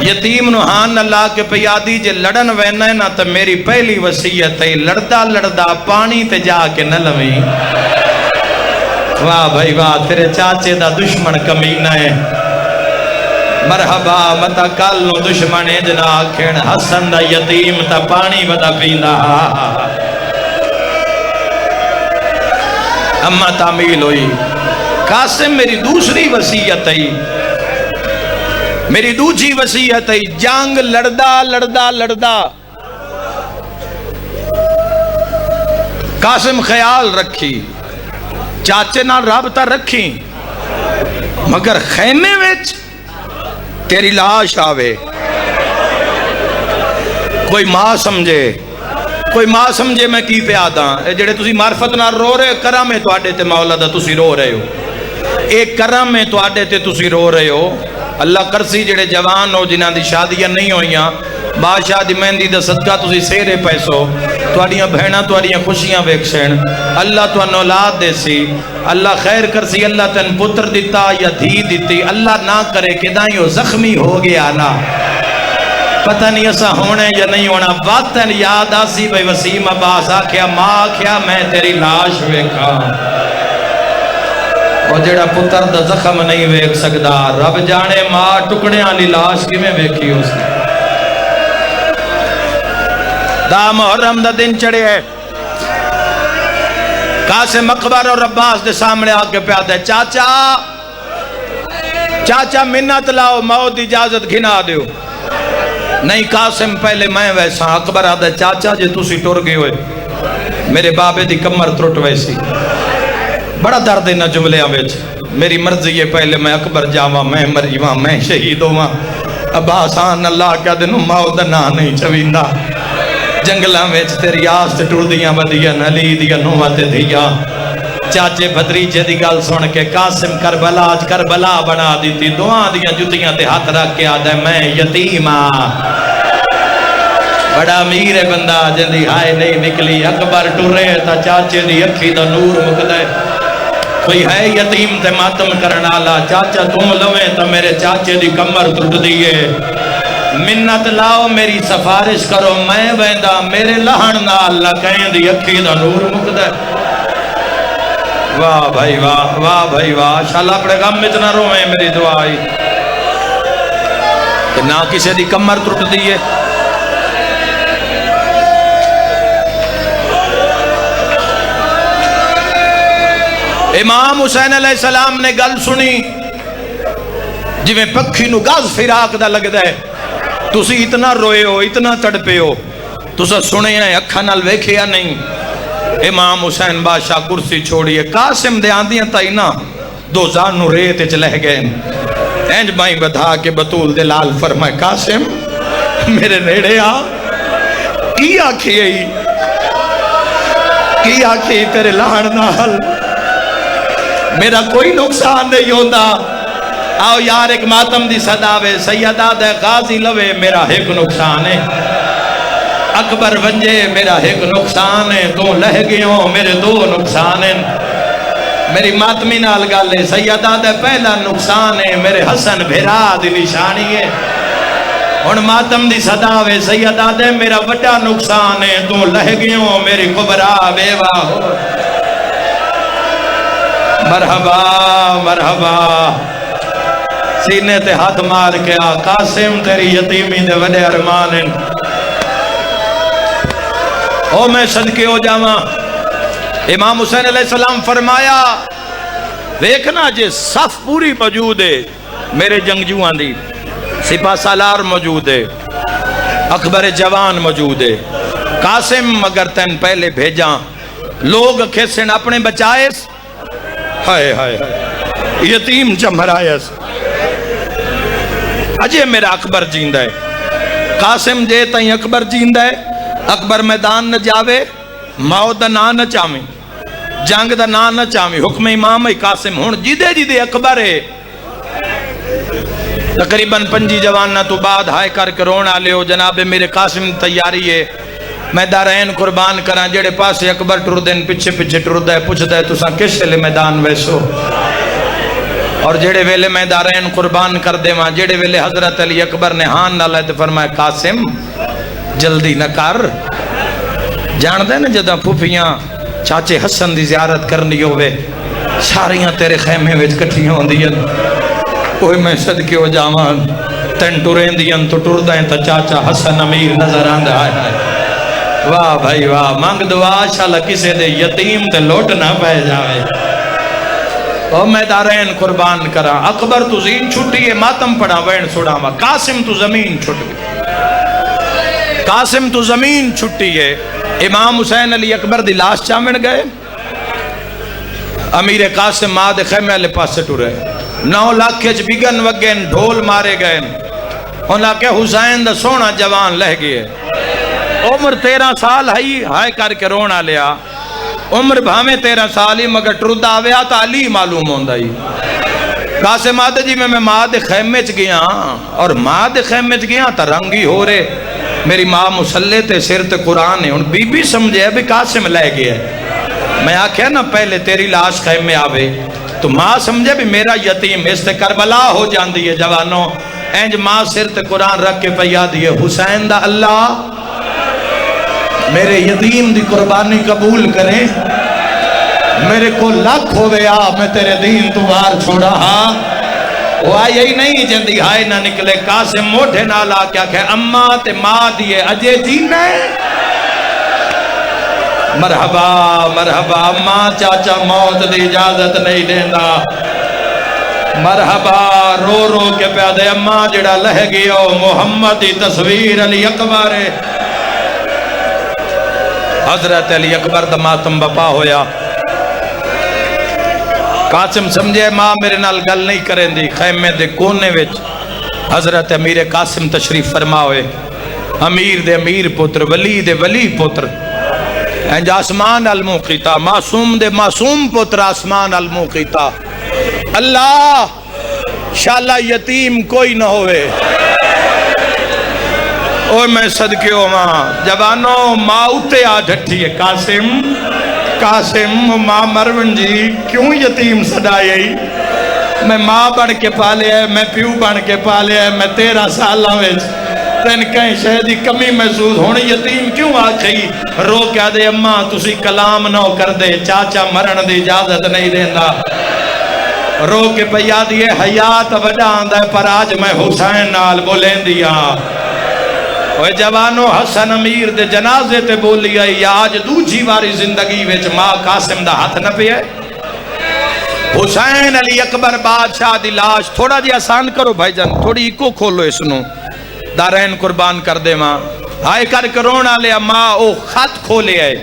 یتیم نو ہاں نہ لا کے پیادی جے لڑن وینا ہے نا تو میری پہلی وصیت ہے لڑدا لڑدا پانی تے جا کے نہ لویں واہ بھائی واہ تیرے چاچے دا دشمن کمینہ ہے مرحبا متا کالو دشمن جنا آکھن حسن دا یتیم تا پانی بدا پیندا اما تعمیل ہوئی قاسم میری دوسری وصیت ہے میری دوسری وصیت ہے جنگ لڑدا لڑدا لڑدا قاسم خیال رکھی چاچے نال رابطہ رکھی مگر خیمے وچ تیری لاش آوے کوئی ماں سمجھے میں کی پہ آدھاں اے جڑے تسی معرفت نہ رو رہے کرم ہے تو آڈے تے مولا دا تسی رو رہے ہو ایک کرم ہے تو آڈے تے تسی رو رہے ہو اللہ کرسی جڑے جوان ہو جنہاں دی شادیاں نہیں ہوئیاں بادشاہ دی مہندی دا صدقہ تسی سیرے پیسو تواڈیاں بہناں تواڈیاں خوشیاں ویکھسن اللہ تانوں اولاد دے سی اللہ خیر کرسی اللہ تن پتر دیتا یا دھی دیتی اللہ نہ کرے کہ دائیں زخمی ہو گیا نا پتہ نہیں ایسا ہونے یا نہیں ہونا وقتاً یاد آسی بھئی وسیم عباس آکھیا ماں آکھیا میں تیری لاش ویکھا اور جڑا پتر دا زخم نہیں ویکھ سکدا رب جانے ماں ٹکڑے آلی لاش کی میں ویکھی اس نے دا محرم دا دن چڑھے ہے قاسم اکبر اور عباس دے سامنے آکے پیادہ ہے چاچا منت لاؤ موت دی اجازت گھنا دیو نہیں قاسم پہلے میں ویسا اکبر آدھا چاچا جے تُسی ٹر گئے ہوئے میرے بابے دی کمر ترٹ ویسی بڑا درد نہ جملے آویچ میری مرضی ہے پہلے میں اکبر جاواں میں مریواں میں شہید ہواں عباس آن اللہ کیا دنو موت نہ نہیں چویندہ جنگلاں ویچ تیری آست ٹر دیاں بدیاں علی دیاں نوات دیا چاچے بھتریجے دی گل سن کے قاسم کربلا بنا دیتی دعا دیاں جتیاں تے ہاتھ رکھ کے آدھے میں یتیمہ بڑا امیر ہے بندہ جندی ہائے نہیں نکلی اکبر ٹرے تا چاچے دی اکھی دا نور مکدے کوئی ہے یتیم تے ماتم کرنا لا چاچا تم لویں تا میرے چاچے دی کمر ٹوٹ دیئے منت لاؤ میری سفارش کرو میں ویندہ میرے لہن نال نہ کہیں دی اکھی دا نور مکدے واہ بھائی واہ شاءاللہ اپنے غم میں اتنا روئیں میری دعائی کہ نہ کسی دی کمر ٹوٹ دیئے امام حسین علیہ السلام نے گل سنی جی میں پکھی نو گاز فراق دا لگ دے تُسی اتنا روئے ہو اتنا تڑپے ہو تُسا سنے ہیں اکھا نال ویکھیا نہیں امام حسین بادشاہ کرسی چھوڑیے قاسم دے آندیاں تائی نا دو زانو ریتے چلے گئے اینج بائیں بدھا کے بطول دے لال فرمائے قاسم میرے نیڑے آ کی آکھی تیرے لہن نال میرا کوئی نقصان نہیں ہوتا آؤ یار ایک ماتم دی صداوے سیدہ دے غازی لوے میرا ایک نقصان ہے اکبر ونجے میرا ایک نقصان ہے تو لہ گئوں میرے دو نقصان ہیں میری ماتمی نال گالے سیدہ دے پہلا نقصان ہے میرے حسن بھیرا دی نشانی ہے ان ماتم دی صداوے سیدہ دے میرا وڈا نقصان ہے تو لہ گئوں میری کبرا بیوہ ہو مرحبا سینے تے ہاتھ مار کے آ قاسم تیری یتیمی دے وڈے ارمان ہیں او میں صدقے ہو جاواں امام حسین علیہ السلام فرمایا دیکھنا جے صف پوری موجود ہے میرے جنگجوان دی سپاہ سالار موجود ہے اکبر جوان موجود ہے قاسم مگر تین پہلے بھیجاں لوگ کھیسن اپنے بچائیس ہائے یتیم چمرائیس اجے میرا اکبر جیندہ ہے قاسم جے تائیں اکبر جیندہ ہے اکبر میدان نہ جاوے موت دا نا نہ چاویں جنگ دا نا نہ چاویں حکم امام ہے قاسم ہون جیدے اکبر ہے تقریباً 5 جوانہ تو بعد ہائے کر کے رونا لے ہو جناب میرے قاسم تیاری ہے میں دارین قربان کرا جڑے پاسے اکبر ٹر دین پیچھے ٹر دے پوچھ دے تو ساں کس لے میدان ویسو اور جڑے ویلے میں دارین قربان کر دے ماں جڑے ویلے حضرت علی اکبر نے ہاں نہ لائے تو فرمایا قاسم جلدی نہ کر جان دے نا جدہ پھوپیاں چاچے حسن دی زیارت کرنی ہوئے ساریاں تیرے خیمے وچ کٹھیاں ہوں دیاں کوئی میں صدقے ہو جاواں تن ٹرین دیاں تو ٹر دائیں تا چاچا حسن امیر نظر آندہ آئے واہ بھائی واہ مانگ دعا شاءاللہ کسے دے یتیم تے لوٹ نہ پہ جاوے او میں دارین قربان کرا اکبر تو زین چھٹی ہے ماتم پڑا وین سڑا وا قاسم تو زمین چھٹ گئی قاسم تو زمین چھٹی ہے امام حسین علی اکبر دی لاش چامن گئے امیر قاسم ماد خیمے علی پاسے ٹورے 9 لاکھ کچ بگن وگن ڈھول مارے گئے انہاں کہ حسین دا سونا جوان لہ گئے عمر 13 سال ہائی کر کے رونا لیا عمر بھامے 13 سال ہی مگر ٹردہ آویا تا علی معلوم ہوندہ ہی قاسم آدھے جی میں ماں دے خیمے چ گیا اور ماں دے خیمے چ گیا تا رنگی ہو رہے میری ماں مسلح تے سر تے قرآن ہے ان بی بی سمجھے بھی قاسم لے گیا ہے میں آکھیا نا پہلے تیری لاش خیمے آوے تو ماں سمجھے بھی میرا یتیم اس تے کربلا ہو جاندی ہے جوانوں اینج ماں سر تے قرآن رکھ کے پیا دیئے حسین دا اللہ میرے یتیم دی قربانی قبول کرے میرے کو لکھ ہوئے میں تیرے دین تو بار چھوڑا وہ آئی ہی نہیں جندی ہائے نہ نکلے قاسم موٹھے نالا کیا کہ اماں تے ماں دیئے اجے جینے مرحبا مرحبا اماں چاچا موت دی اجازت نہیں دینا مرحبا رو رو کے پیادے اماں جڑا لہ گیا محمد دی تصویر علی اکبر حضرت علی اکبر دا ماتم بپا ہویا قاسم سمجھے ماں میرے نال گل نہیں کریں دی خیمے دے کونے وچ حضرت امیر قاسم تشریف فرما ہوئے امیر دے امیر پتر ولی دے ولی پتر انج آسمان الموقیتا معصوم دے معصوم پتر آسمان الموقیتا اللہ شاءاللہ یتیم کوئی نہ ہوئے اوہ میں صدقے ہو ماں جوانوں ماں اتے آ ڈھٹھی ہے قاسم ماں مرون جی کیوں یتیم صدائی میں ماں بڑھ کے پالے ہے میں پیو بڑھ کے پالے ہے میں 13 سالہ ویچ تین کہیں شہدی کمی محسوس ہونے یتیم کیوں آکھئی رو کیا دے اماں تسی کلام نہ کر دے چاچا مرن دی اجازت نہیں دینا رو کے پیا دیئے حیات وجہ آندہ پر آج میں حسین نال بولیں دیا اوہ جوانو حسن امیر دے جنازے تے بولی آئی یا آج دوجی واری زندگی ویچ ماں قاسم دا ہاتھ نہ پہ ہے حسین علی اکبر بادشاہ دی لاش تھوڑا جی آسان کرو بھائی جان تھوڑی ایکو کھولو اسنو دارین قربان کر دے ماں آئے کر کرونا لیا ماں او خط کھولے آئے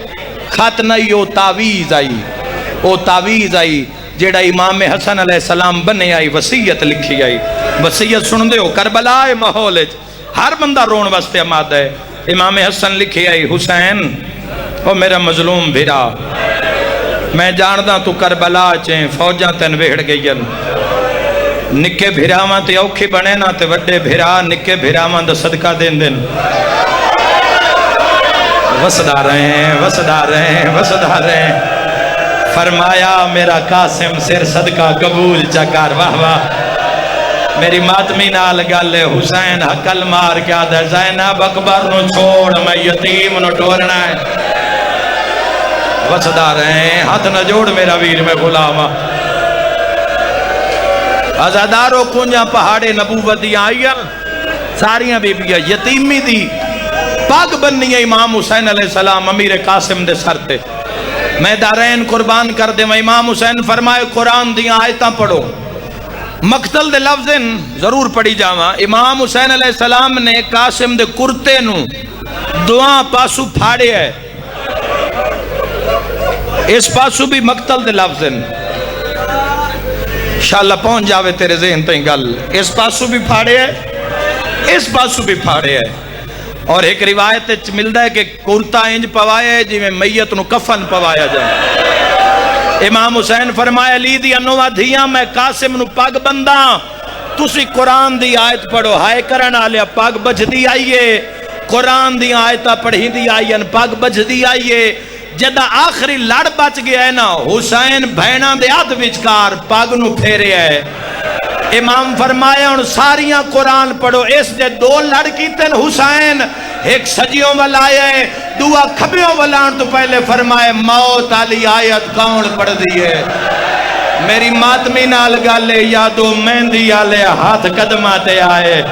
خط نہیں او تاویز آئی جیڑا امام حسن علیہ السلام بنے آئی وسیعت لکھی آئی وسیعت سن دے ہو کربلا ماحول ہر بندہ رون واسطے آماد ہے امام حسن لکھی آئی حسین او میرا مظلوم بھیرا میں جاندہ تو کربلا چیں فوجاں تن ویڑ گئین نکے بھیراواں تے اوکھی بنے نا تے وڈے بھیرا نکے بھیراواں دا صدقہ دین دن وسدا رہے ہیں فرمایا میرا قاسم سر صدقہ قبول چکار واہ واہ میری ماتمی نال گالے حسین حقل مار کیا دے زینب اکبر نو چھوڑ میں یتیم نو ٹورنا ہے وسدا رہے ہاتھ نہ جوڑ میرا ویر میں غلامہ ازادارو کنجا پہاڑے نبوت دی آئیا ساریاں بی بی یتیمی دی پاک بننی ہے امام حسین علیہ السلام امیر قاسم دے سرتے میں دارین قربان کر دے میں امام حسین فرمائے قرآن دی آیتاں پڑھو مقتل دے لفظیں ضرور پڑھی جاواں امام حسین علیہ السلام نے قاسم دے کرتے نو دعا پاسو پھاڑے ہے اس پاسو بھی مقتل دے لفظیں انشاءاللہ پہنچ جاوے تیرے ذہن تائیں گل اس پاسو بھی پھاڑے ہے اس پاسو بھی پھاڑے ہے اور ایک روایت ملتا ہے کہ کرتا انج پوائے ہے جی میں میت نو کفن پوایا جائے امام حسین فرمایا لی دی انوہ دھیاں میں قاسم نو پاگ بندہ تسی قرآن دی آیت پڑھو ہائے کرن آلیا پاگ بجھ دی آئیے قرآن دی آیتہ پڑھی دی آئین پاگ بجھ دی آئیے جدہ آخری لڑ بچ گیا ہے نا حسین بھینہ دے آدھ وچکار پاگ نو پھیرے ہے امام فرمایا ان ساریاں قرآن پڑھو، اس دے دو لڑکی تن حسین، ایک سجیوں والا آئے دعا کھبیوں والا تو پہلے فرمائے موت علی آیت کون پڑھ دیئے میری ماتمی نال گالے یادو مہندی آلے ہاتھ قدماتے آئے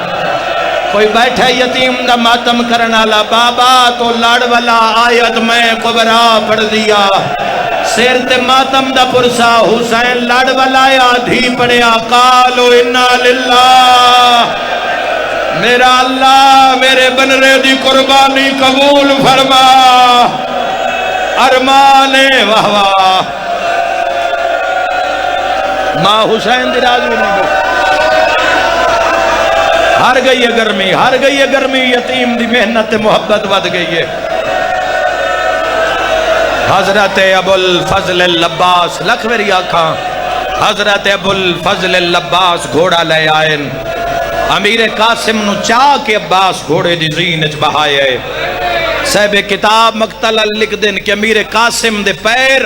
کوئی بیٹھے یتیم دا ماتم کرنا لا بابا تو لڑ والا آیت میں قبرہ پڑھ دیا سیر تے ماتم دا پرسا حسین لڑ والا یا دھی پڑیا قالو انا للہ میرا اللہ میرے بنرے دی قربانی قبول فرما ارمانے واہ واہ ماں حسین دی راضی نہیں گئی ہر گئی ہے گرمی ہر گئی ہے گرمی یتیم دی محنت محبت ود گئی ہے حضرت ابو الفضل اللباس لکھ میری آنکھاں حضرت ابو الفضل اللباس گھوڑا لے آئین امیر قاسم نو چاہ کے عباس گھوڑے دی زینج بہائے صاحب کتاب مقتل لکھ دن کہ امیر قاسم دے پیر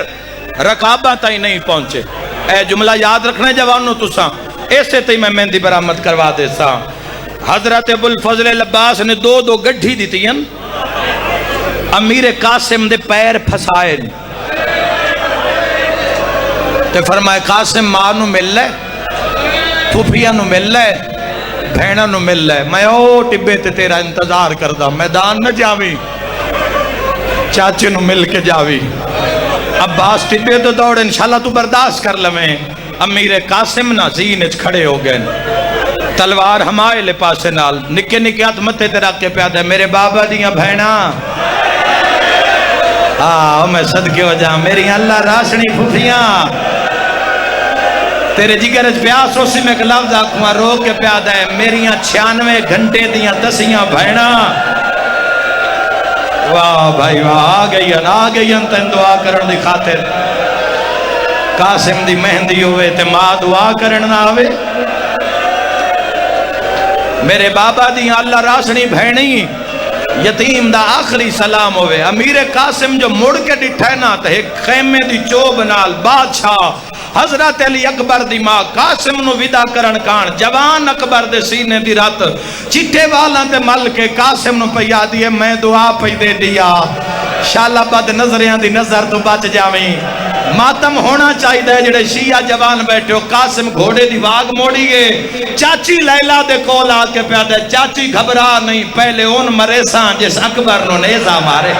رکابہ تائی نہیں پہنچے اے جملہ یاد رکھنے جوانوں تو ساں ایسے تائی میں مہندی برآمد کروا دے ساں حضرت ابو الفضل اللباس نے دو گڈھی دیتی ہیں امیر قاسم دے پیر پھسائے تے فرمائے قاسم ماں نو مل لے پھوپھیا نو مل لے بھینا نو مل لے میں او ٹبے تے تیرا انتظار کردہ میدان نہ جاوی چاچے نو مل کے جاوی عباس ٹبے تو دوڑ انشاءاللہ تو برداشت کر لمیں امیر قاسم نہ زینج کھڑے ہو گئے تلوار ہمائے لے پاسے نال نکے نکے ہاتھ متے تے رکھ کے پیادہ میرے بابا دیاں بھینا میں صدقے ہو جاؤں میری اللہ راشنی پھوپھیاں تیرے جگرج پیاس اسی میں ایک لفظ آکھواں رو کے پیادہ ہے میریاں 96 گھنٹے دیاں دسیاں بھینا واہ بھائی واہ آ گئین تین دعا کرن دی خاطر قاسم دی مہندی ہوئے تے ماں دعا کرن نہ ہوئے میرے بابا دیاں اللہ راشنی بھینی یتیم دا آخری سلام ہوئے امیر قاسم جو مڑ کے ڈٹھے نا تے ایک خیمے دی چوب نال بادشاہ حضرت علی اکبر دی ماں قاسم نو ودا کرن کان جوان اکبر دے سینے دی رات چٹھے والا تے مل کے قاسم نو پیا دیئے میں دعا پہ دے دیا شالا بد نظریاں دی نظر تو بچ جاویں ماتم ہونا چاہی دے جڑے شیعہ جوان بیٹھے ہو قاسم گھوڑے دی واگ موڑیے چاچی لیلہ دے کول آ کے پیا دے چاچی گھبرا نہیں پہلے ان مریساں جس اکبر نو نیزہ مارے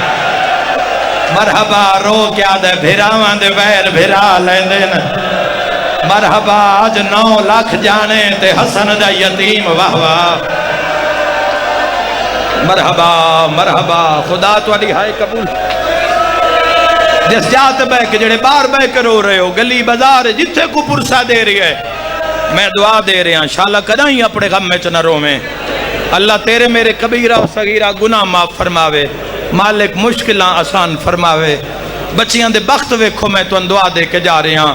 مرحبا رو کیا دے بھیراوان دے ویر بھیرا لیندن مرحبا آج 9 لاکھ جانے تے حسن دا یتیم واہ واہ مرحبا مرحبا خدا تو علی ہائے قبول جس جات بے کے جڑے بار بے کرو رہے ہو گلی بازار جتھے کو پرسا دے رہی ہے میں دعا دے رہے ہیں انشاءاللہ کدائیں اپنے غم میں چنروں میں اللہ تیرے میرے کبیرہ و صغیرہ گناہ معاف فرماوے مالک مشکلہ آسان فرماوے بچیاں دے بخت ویکھو میں تو دعا دے کے جا رہے ہیں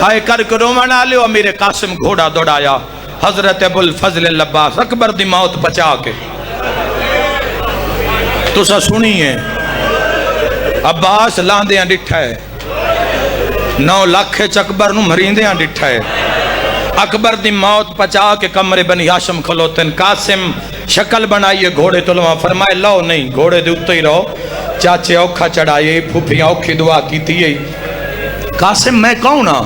ہائے کر کے رومانا لے امیر قاسم گھوڑا دوڑایا حضرت ابو الفضل اللباس اکبر دی موت بچا کے تو سا سنیے عباس لاندیاں ڈٹھا ہے 9 لاکھ اکبر نو مریندیاں ڈٹھا ہے اکبر دی موت پچا کے کمرے بنی ہاشم کھلوتن قاسم شکل بنائیے گھوڑے تو لوہاں فرمائے لو نہیں گھوڑے دے اتے ہی رہو چاچے اوکھا چڑھائیے پھوپیاں اوکھی دعا کی تھی قاسم میں کون ہاں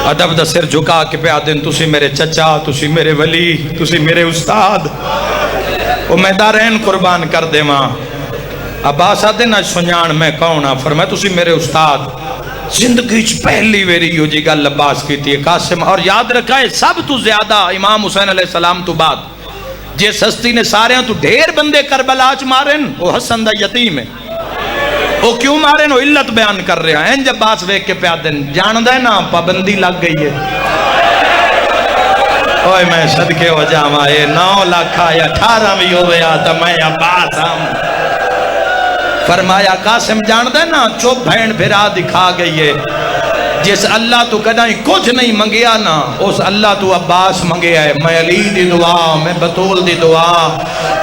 ادب دا سر جھکا کے پیا دن تسی میرے چچا تسی میرے ولی تسی میرے استاد وہ میں دارین قربان کر دے ماں عباس آدھے نہ سنیان میں کون ہاں فرمائے تسی میرے استاد زندگی چ پہلی ویری یو جی گل عباس کی تھی قاسم اور یاد رکھائے سب تو زیادہ امام حسین علیہ السلام تو بعد جس ہستی نے سارے ہیں تو ڈھیر بندے کربلا چ مارن وہ حسن دا یتیم ہے وہ کیوں مارن وہ علت بیان کر رہے ہیں جب عباس ویک کے پیا دن جان دے نا پابندی لگ گئی ہے اوہ میں صدقے ہو جاواں 9 لاکھ یا 18 بھی ہوئے آتا میں عباس ہم فرمایا قاسم جان دے نا چوب بھین بھرا دکھا گئی ہے جس اللہ تو کدائیں کچھ نہیں منگیا نا اس اللہ تو عباس منگیا ہے. میں علی دی دعا میں بطول دی دعا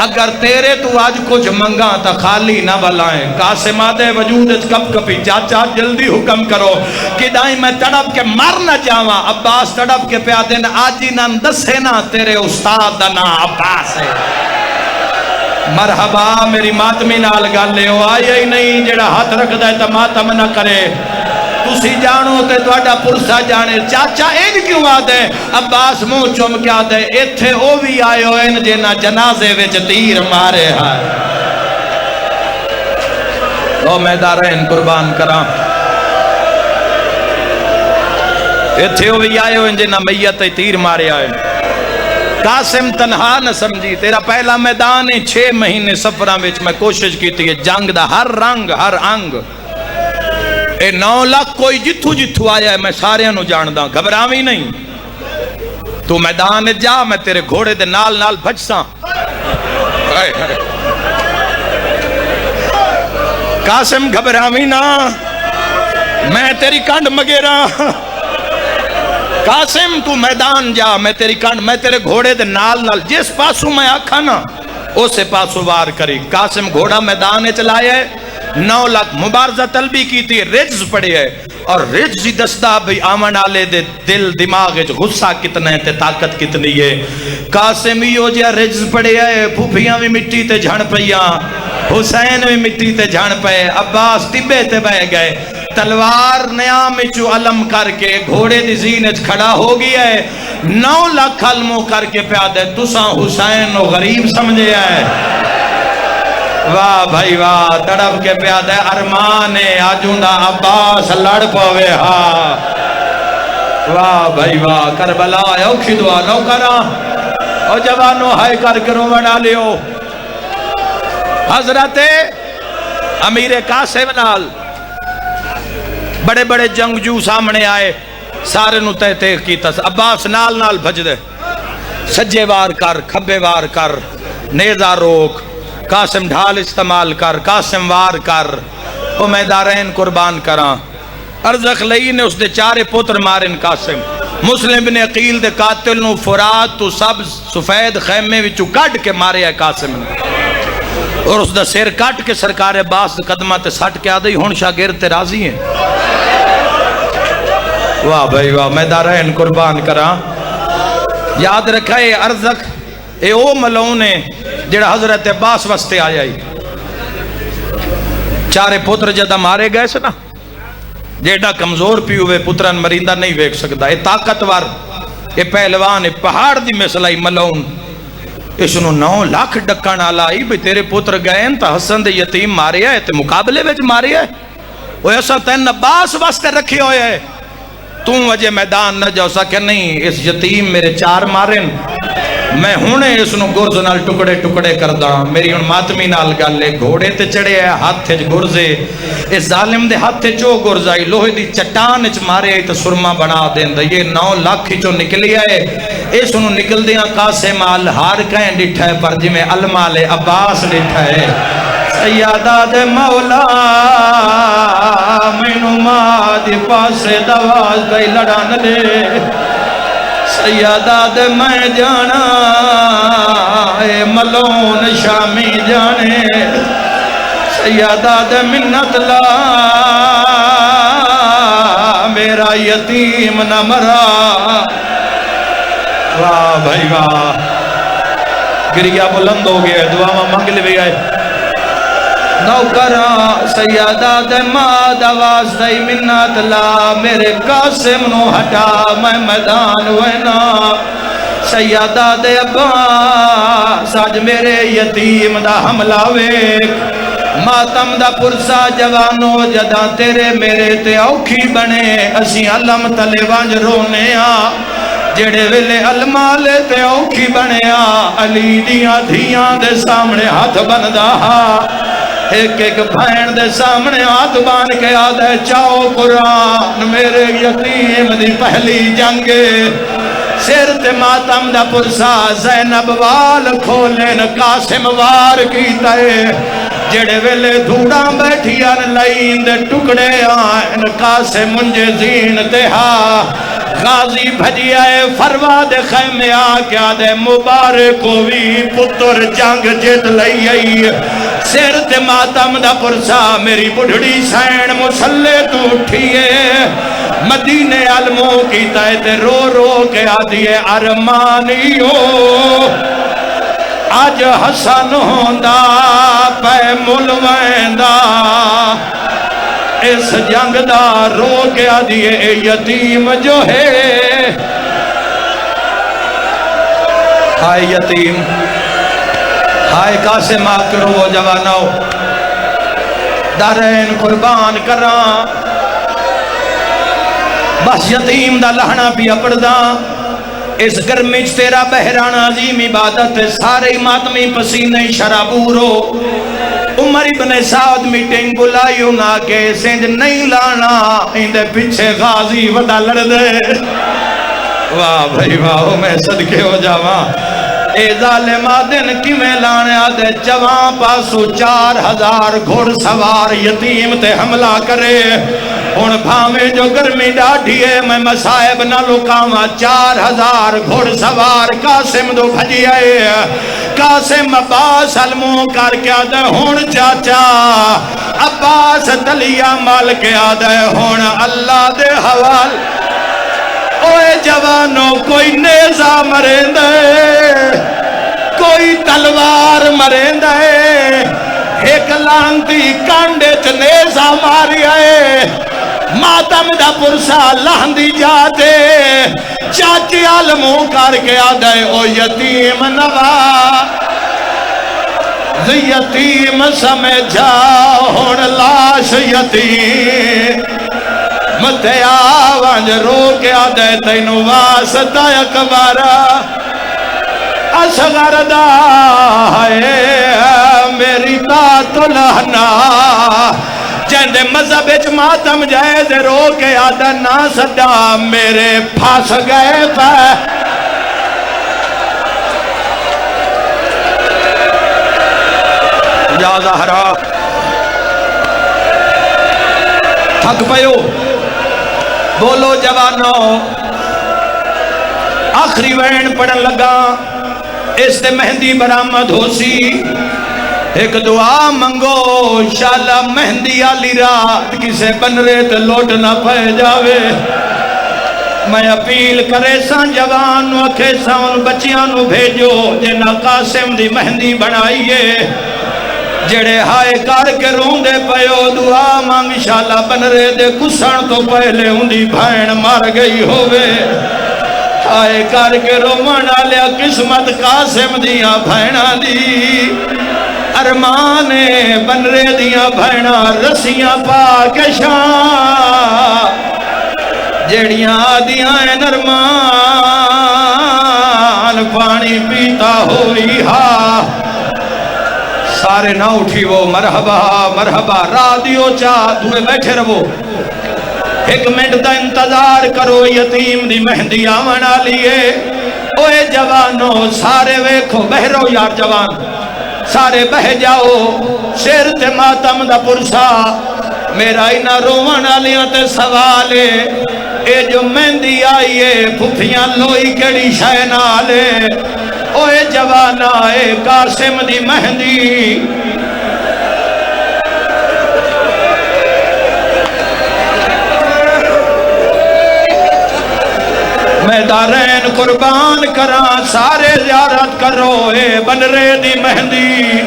اگر تیرے تو آج کچھ منگا تا خالی نہ بلائیں. قاسم آدھے وجود کپ کپی چاچا جلدی حکم کرو کدائیں میں تڑپ کے مر نہ جاواں. عباس تڑپ کے پیا دین آج ہی نہ دسے نا تیرے استاد دا نا عباس ہے. مرحبا میری ماتمی نال گل لے ہو آیا ہی نہیں جڑا ہاتھ رکھ دے تا ماتم نہ کرے. تسی جانو تے توڑا پرسا جانے چاچا این کیوں آدھے عباس منہ چوم کیا دے ایتھے او بھی آئے ہو ان جینا جنازے وچ تیر مارے ہائے. او میدارین قربان کرام ایتھے او بھی آئے ہو ان جینا میت تیر مارے آئے. قاسم تنہا نہ سمجھی تیرا پہلا میدان 6 مہینے سفران وچ میں کوشش کی تھی جنگ دا ہر رنگ ہر انگ اے 9 لاکھ کوئی جتھو جتھو آیا ہے میں سارے انہوں جاندہ گھبراوی نہیں. تو میدان جا میں تیرے گھوڑے دے نال نال بھجساں. قاسم گھبراوی نا میں تیری کنڈ مگیرا. قاسم تو میدان جا میں تیری کنڈ میں تیرے گھوڑے دے نال نال جس پاسو میں آکھا نا اسے پاسو وار کری. قاسم گھوڑا میدان چلائے 9 لاکھ مبارزہ طلبی کی تھی رجز پڑے ہے اور رجز ہی دستا بھی آمن آلے دے دل دماغ غصہ کتنے تے طاقت کتنی ہے. قاسم ہی ہو جیا رجز پڑے ہے پھوپیاں بھی مٹی تے جھڑ پئیاں حسین بھی مٹی تے جھڑ پئے عباس ٹبے تے بہ گئے. تلوار نیام چو علم کر کے گھوڑے دی زینت کھڑا ہو گیا ہے 9 لاکھ علموں کر کے پیادے تساں حسین و غریب سمجھے ہے. واہ بھائی واہ تڑپ کے پیادے ارمان آجوندہ عباس لڑ پوے ہاں. واہ بھائی واہ کربلا اوکھی دعا نو کرا او جوانو ہائے کر کے رو بنا لیو. حضرت امیر قاسم نال بڑے بڑے جنگجو سامنے آئے سارے نو تہتے کیتا. عباس نال نال بھج دے سجے وار کر کھبے وار کر نیزہ روک قاسم ڈھال استعمال کر قاسم وار کر او میدارین قربان کراں. ارزخ لئی نے اس دے 4 پتر مارن قاسم. مسلم بن عقیل دے قاتل نو فرات تو سبز سفید خیمے وچوں کٹ کے مارے ہے قاسم نے اور اس دا سر کٹ کے سرکار عباس قدمہ تے سٹ کے آدھئی ہون شاگرد تے راضی ہیں. واہ بھائی واہ میدارین قربان کراں. یاد رکھائے ارزق اے او ملون ہے جڑا حضرت عباس وستے آیا ہی. 4 پتر جدہ مارے گئے سے نا جیڑا کمزور پی ہوئے پتران مریندہ نہیں ویک سکتا. اے طاقتور اے پہلوان اے پہاڑ دی مثلائی ملون اس نو 9 لاکھ ڈکان آلائی بھی تیرے پتر گئے ہیں تا حسن دے یتیم مارے ہے تے مقابلے ویچ مارے ہے وہ ایسا تین عباس واسطے رکھے ہوئے ہے. تو وجہ میدان نہ جاؤ سکے نہیں اس یتیم میرے 4 مارن میں ہونے اس نو گرز نال ٹکڑے ٹکڑے کردہ. میری ان ماتمی نال گالے گھوڑے تے چڑے ہے ہاتھ تے گرزے اس ظالم دے ہاتھ تے چو گرز آئی لوہے دی چٹان اچ مارے آئی تو سرما بنا دیں دا. یہ 9 لاکھ ہی چو نکلی آئے اس انہوں نکل دیاں قاسم آل ہار کہیں ڈٹھا ہے پر جی میں المال عباس ڈٹھا ہے. سیادہ دے مولا مینو ماں دی پاسے دواز دائی لڑان دے. سیادہ دے میں جانا اے ملون شامی جانے سیادہ دے منت لا میرا یتیم نہ مرا. واہ بھائی واہ گریا بلند ہو گیا دعا میں منگل بھی آئے. نوکران سیادہ دے ماں دواز دائی منت لا میرے قاسم نو ہٹا میں میدان وینا. سیادہ دے ابا ساج میرے یتیم دا حملہ ویک ماتم دا پرسا جوانو جدا تیرے میرے تے اوکھی بنے اسی علم تلے وانج رونے جڑے ویلے علمالے تے اوکھی بنے علی دیاں دھیاں دے سامنے ہاتھ بندہ ایک ایک بھائن دے سامنے ہاتھ بان کے آدھے چاہو قرآن میرے یتیم دی پہلی جنگے سر تے ماتم دا پرسا زینب وال کھولین قاسم وار کیتا ہے جڑے ویلے دھوڑا بیٹھیان لائن دے ٹکڑے آئین کاسے منجے زین تے ہا غازی بھجی آئے فرواد خیمے آکیا دے مبارک ہوئی پتر جنگ جت لئی آئی سیر تے ماتم دا پرسا میری بڑھڑی سین مسلے تو اٹھئے مدینے علموں کی تائے رو رو کے آدھیے ارمانیوں آج حسن ہوندہ پہ ملویندہ اس جنگ دا رو کے آدھیے یتیم جو ہے ہائے یتیم ہائے قاسم آکرو وہ جوانو دارین قربان کران بس یتیم دا لہنا پیا پڑدا اس گرمیچ تیرا بہران عظیم عبادت سارے ماتمی پسینے شرابورو عمر ابن سعود میٹنگ بلائیوں نا کے سنج نہیں لانا اندے پیچھے غازی وڈا لڑ دے واہ بھائی واہ میں صدقے ہو جاواں اے ظالمہ دن کی میں لانے آدھے جوان پاسو 4000 گھوڑ سوار یتیم تے حملہ کرے ان بھامے جو گرمی ڈاڑھیے میں مسائب نہ لکاما 4000 گھوڑ سوار قاسم دو بھجی آئے قاسم عباس علموں کر کے آدھے ہون چاچا عباس دلیا مال کے آدھے ہون اللہ دے حوال اوے جوانوں کوئی نیزہ مرین دے کوئی تلوار مرین دے ایک لانتی کانڈے چنیزہ ماری آئے ماتم دا پرسا لہندی جاتے چاچی علموں کر کے آدھے او یتیم نوا یتیم سمجھا ہون لاش یتیم متے آوانج رو کے آدھے تینو واسطہ اکبارا اصغر دا ہے میری بات لہنا جہندے مذہب اچ ماتم جائز رو کے آدھا نا صدا میرے پھاس گئے پہ یا زہرا تھک پیو بولو جوانو آخری وین پڑھن لگا اس تے مہندی برآمد ہو سی ایک دعا منگو شالا مہندی آلی رات کسے بن رہے تے لوٹ نہ پہ جاوے میں اپیل کرے سان جوانو اکھے سان بچیانو بھیجو جنہ قاسم دی مہندی بنائیے جڑے ہائے کار کے روندے پیو دعا مانگ شالا بن رہے دے کسان تو پہلے ہوندی بھائن مار گئی ہوئے ہائے کار کے رومانا لیا قسمت قاسم دیا بھائنہ دی ارمانے بن رہے دیا بھائنہ رسیاں پاکشاں جڑیاں آدیاں نرمان پانی پیتا ہوئی ہاں سارے نہ اٹھی وہ مرحبا مرحبا رادیو چاہ دوئے بیٹھے رہو ایک منٹ دا انتظار کرو یتیم دی مہندی آمنا لیے اوے جوانو سارے ویکھو بہرو یار جوان سارے بہ جاؤ شیر تے ماتم دا پرسا میرا اینا رومنا لیا تے سوالے اے جو مہندی آئیے پھپیاں لوئی کڑی شہنالے اوے جوانا اے قاسم دی مہندی میں دارین قربان کران سارے زیارت کرو اے بن رے دی مہندی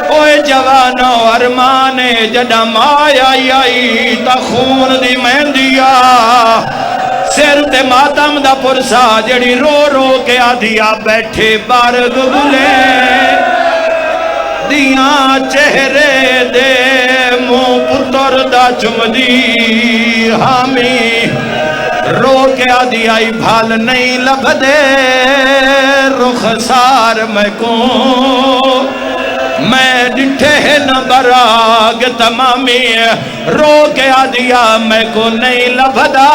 اوے جوانو ارمانے جڑا مایا آئی تا خون دی مہندیا سر تے ماتم دا پرسا جڑی رو رو کے آدھیا بیٹھے بارگ بلے دیاں چہرے دے مو پتر دا چمدی حامی رو کے آدھی آئی بھال نہیں لب دے رخسار میں کو میں ڈٹھے نہ براگ تمامی رو کے آدھیا میں کو نہیں لب دا